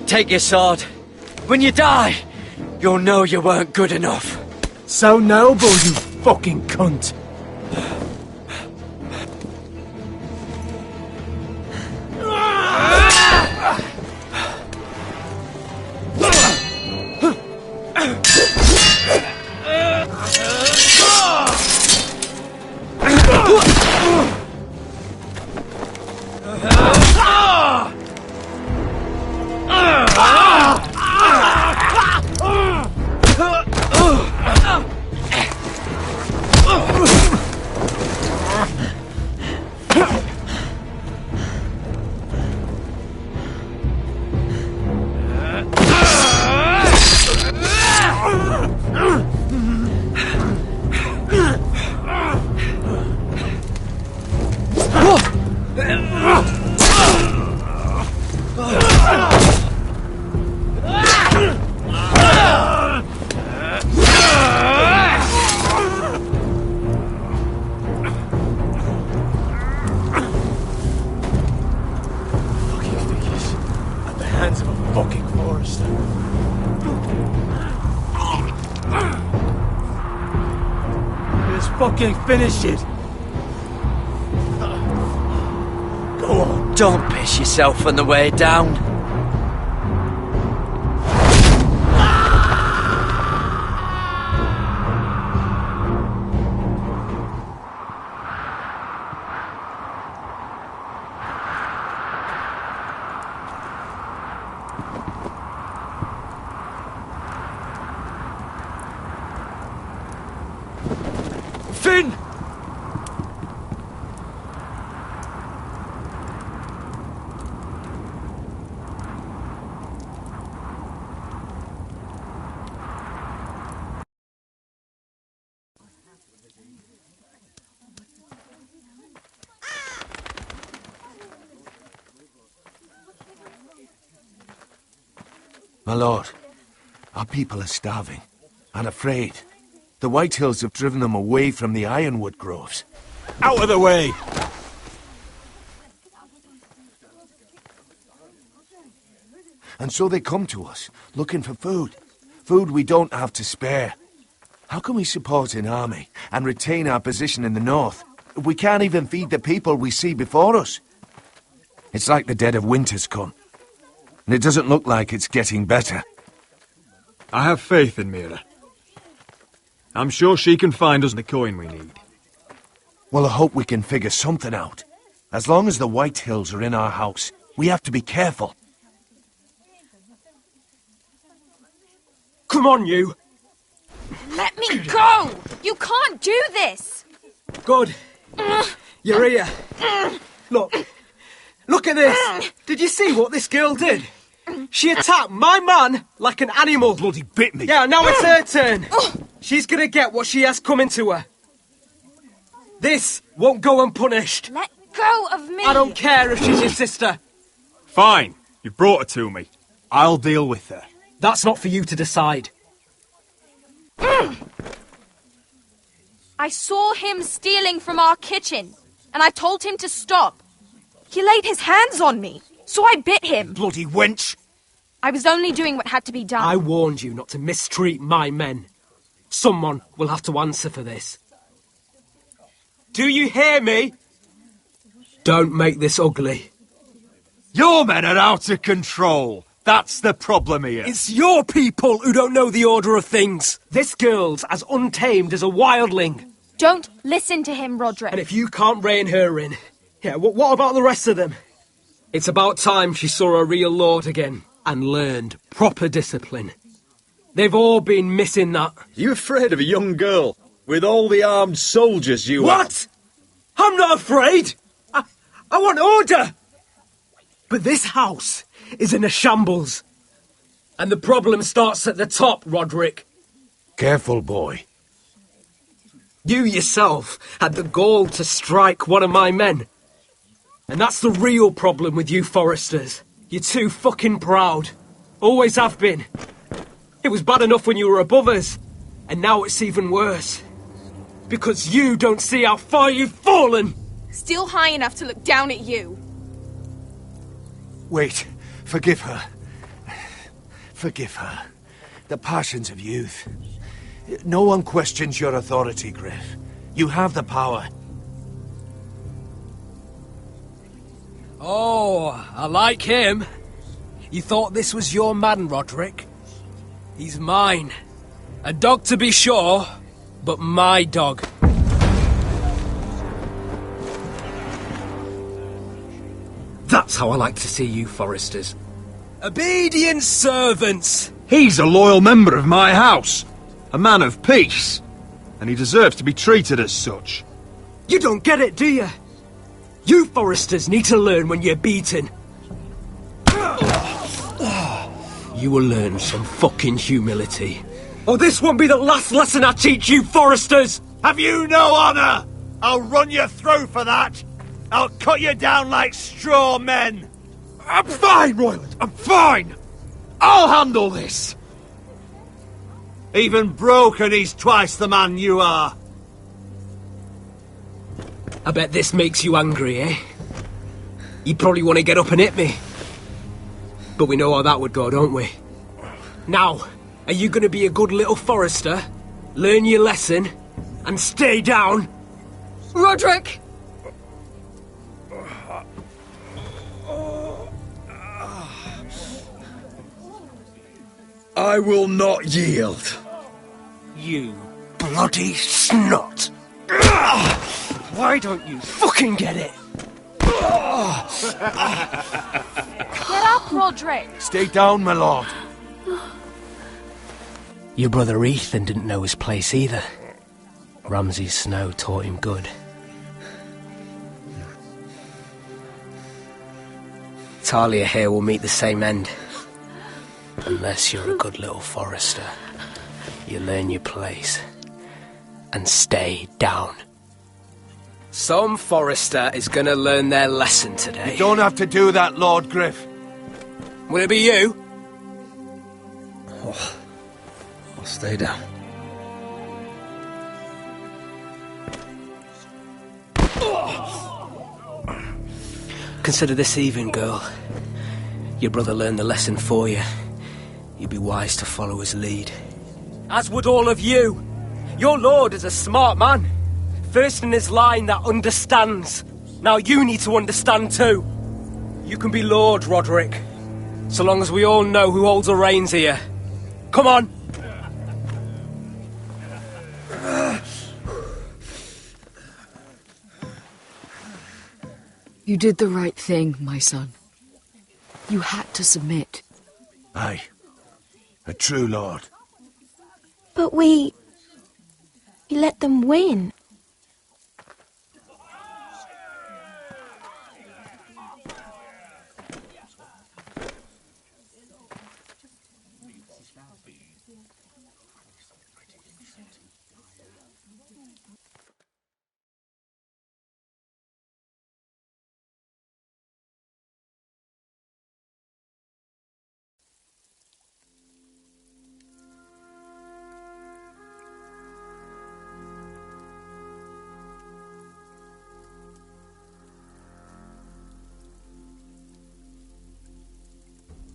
S4: Take your sword. When you die, you'll know you weren't good enough.
S16: So noble, you fucking cunt. Fucking finish it. Go on.
S4: Don't piss yourself on the way down. Finn!
S12: My lord, our people are starving and afraid. The White Hills have driven them away from the ironwood groves.
S2: Out of the way!
S12: And so they come to us, looking for food. Food we don't have to spare. How can we support an army and retain our position in the north? We can't even feed the people we see before us. It's like the dead of winter's come. And it doesn't look like it's getting better.
S6: I have faith in Mira. I'm sure she can find us the coin we need.
S12: Well, I hope we can figure something out. As long as the White Hills are in our house, we have to be careful.
S18: Come on, you!
S19: Let me go! You can't do this!
S18: Good. You're here. Look at this! Did you see what this girl did? She attacked my man like an animal.
S12: Bloody bit me.
S18: Yeah, now it's her turn. She's gonna get what she has coming to her. This won't go unpunished.
S19: Let go of me!
S18: I don't care if she's your sister.
S6: Fine. You brought her to me. I'll deal with her.
S18: That's not for you to decide.
S19: I saw him stealing from our kitchen, and I told him to stop. He laid his hands on me, so I bit him.
S18: Bloody wench!
S19: I was only doing what had to be done.
S18: I warned you not to mistreat my men. Someone will have to answer for this. Do you hear me? Don't make this ugly.
S6: Your men are out of control. That's the problem here.
S18: It's your people who don't know the order of things. This girl's as untamed as a wildling.
S19: Don't listen to him, Roderick.
S18: And if you can't rein her in, yeah, what about the rest of them? It's about time she saw a real lord again and learned proper discipline. They've all been missing that.
S6: You afraid of a young girl with all the armed soldiers you
S18: What? I'm not afraid. I want order. But this house is in a shambles. And the problem starts at the top, Roderick.
S12: Careful, boy.
S18: You yourself had the gall to strike one of my men. And that's the real problem with you Foresters. You're too fucking proud. Always have been. It was bad enough when you were above us. And now it's even worse. Because you don't see how far you've fallen.
S19: Still high enough to look down at you.
S12: Wait. Forgive her. Forgive her. The passions of youth. No one questions your authority, Griff. You have the power.
S18: Oh, I like him. You thought this was your man, Roderick? He's mine. A dog to be sure, but my dog. That's how I like to see you, Foresters. Obedient servants!
S6: He's a loyal member of my house. A man of peace. And he deserves to be treated as such.
S18: You don't get it, do you? You Foresters need to learn when you're beaten. You will learn some fucking humility. Or this won't be the last lesson I teach you, Foresters!
S6: Have you no honour? I'll run you through for that. I'll cut you down like straw men. I'm fine, Royland. I'm fine. I'll handle this. Even broken, he's twice the man you are.
S18: I bet this makes you angry, eh? You probably want to get up and hit me. But we know how that would go, don't we? Now, are you going to be a good little Forester, learn your lesson, and stay down?
S19: Roderick!
S6: I will not yield.
S18: You bloody snot! Why don't you fucking get it?
S19: Get up, Roderick!
S12: Stay down, my lord.
S18: Your brother Ethan didn't know his place either. Ramsay's snow taught him good. Talia here will meet the same end. Unless you're a good little Forester. You learn your place. And stay down. Some Forester is gonna learn their lesson today.
S12: You don't have to do that, Lord Griff.
S18: Will it be you?
S11: Oh, I'll stay down.
S18: Consider this even, girl. Your brother learned the lesson for you. You'd be wise to follow his lead. As would all of you. Your lord is a smart man. First in his line that understands. Now you need to understand too. You can be Lord, Roderick. So long as we all know who holds the reins here. Come on!
S20: You did the right thing, my son. You had to submit.
S12: Aye. A true lord.
S19: But we let them win.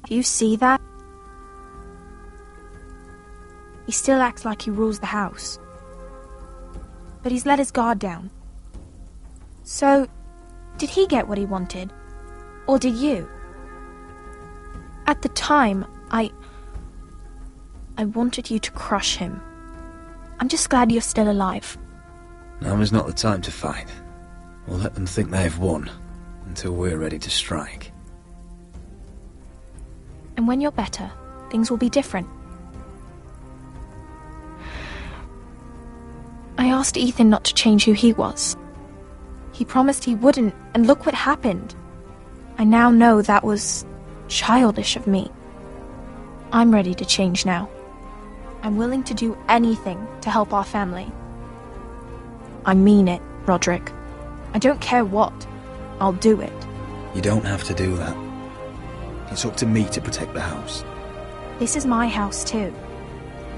S19: Do you see that? He still acts like he rules the house. But he's let his guard down. So, did he get what he wanted? Or did you? At the time, I wanted you to crush him. I'm just glad you're still alive.
S7: Now is not the time to fight. We'll let them think they've won, until we're ready to strike.
S19: And when you're better, things will be different. I asked Ethan not to change who he was. He promised he wouldn't, and look what happened. I now know that was childish of me. I'm ready to change now. I'm willing to do anything to help our family. I mean it, Roderick. I don't care what. I'll do it.
S7: You don't have to do that. It's up to me to protect the house.
S19: This is my house too.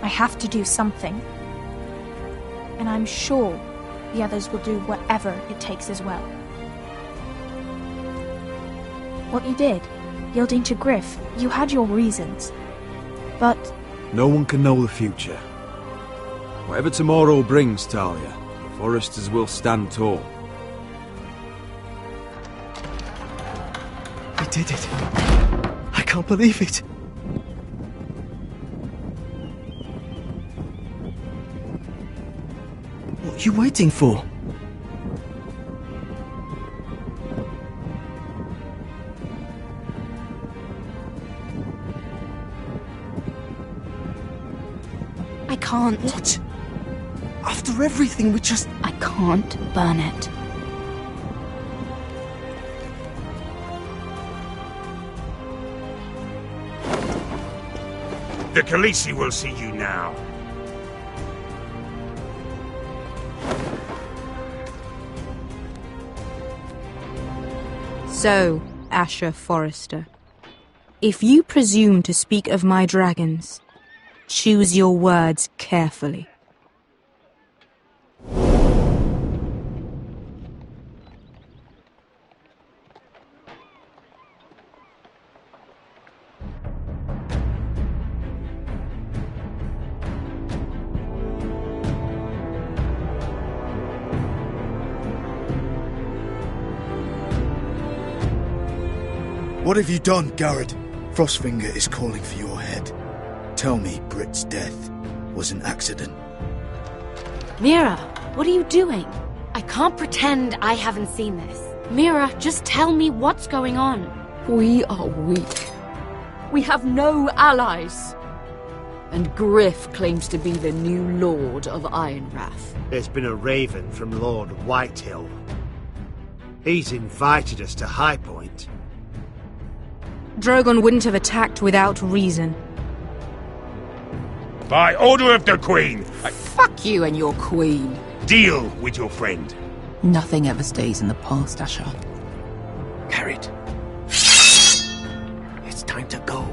S19: I have to do something. And I'm sure the others will do whatever it takes as well. What you did, yielding to Griff, you had your reasons. But
S6: no one can know the future. Whatever tomorrow brings, Talia, the Foresters will stand tall.
S3: We did it. I can't believe it. What are you waiting for?
S14: I can't.
S3: What? After everything we just...
S14: I can't burn it.
S2: The Khaleesi will see you now.
S13: So, Asher Forrester, if you presume to speak of my dragons, choose your words carefully.
S11: What have you done, Garrett? Frostfinger is calling for your head. Tell me Britt's death was an accident.
S14: Mira, what are you doing? I can't pretend I haven't seen this. Mira, just tell me what's going on.
S20: We are weak. We have no allies. And Griff claims to be the new Lord of Ironrath.
S22: There's been a raven from Lord Whitehill. He's invited us to High Point.
S13: Drogon wouldn't have attacked without reason.
S2: By order of the Queen,
S5: Fuck you and your queen.
S2: deal with your friend.
S5: Nothing ever stays in the past, Asher.
S3: Carrot. It's time to go.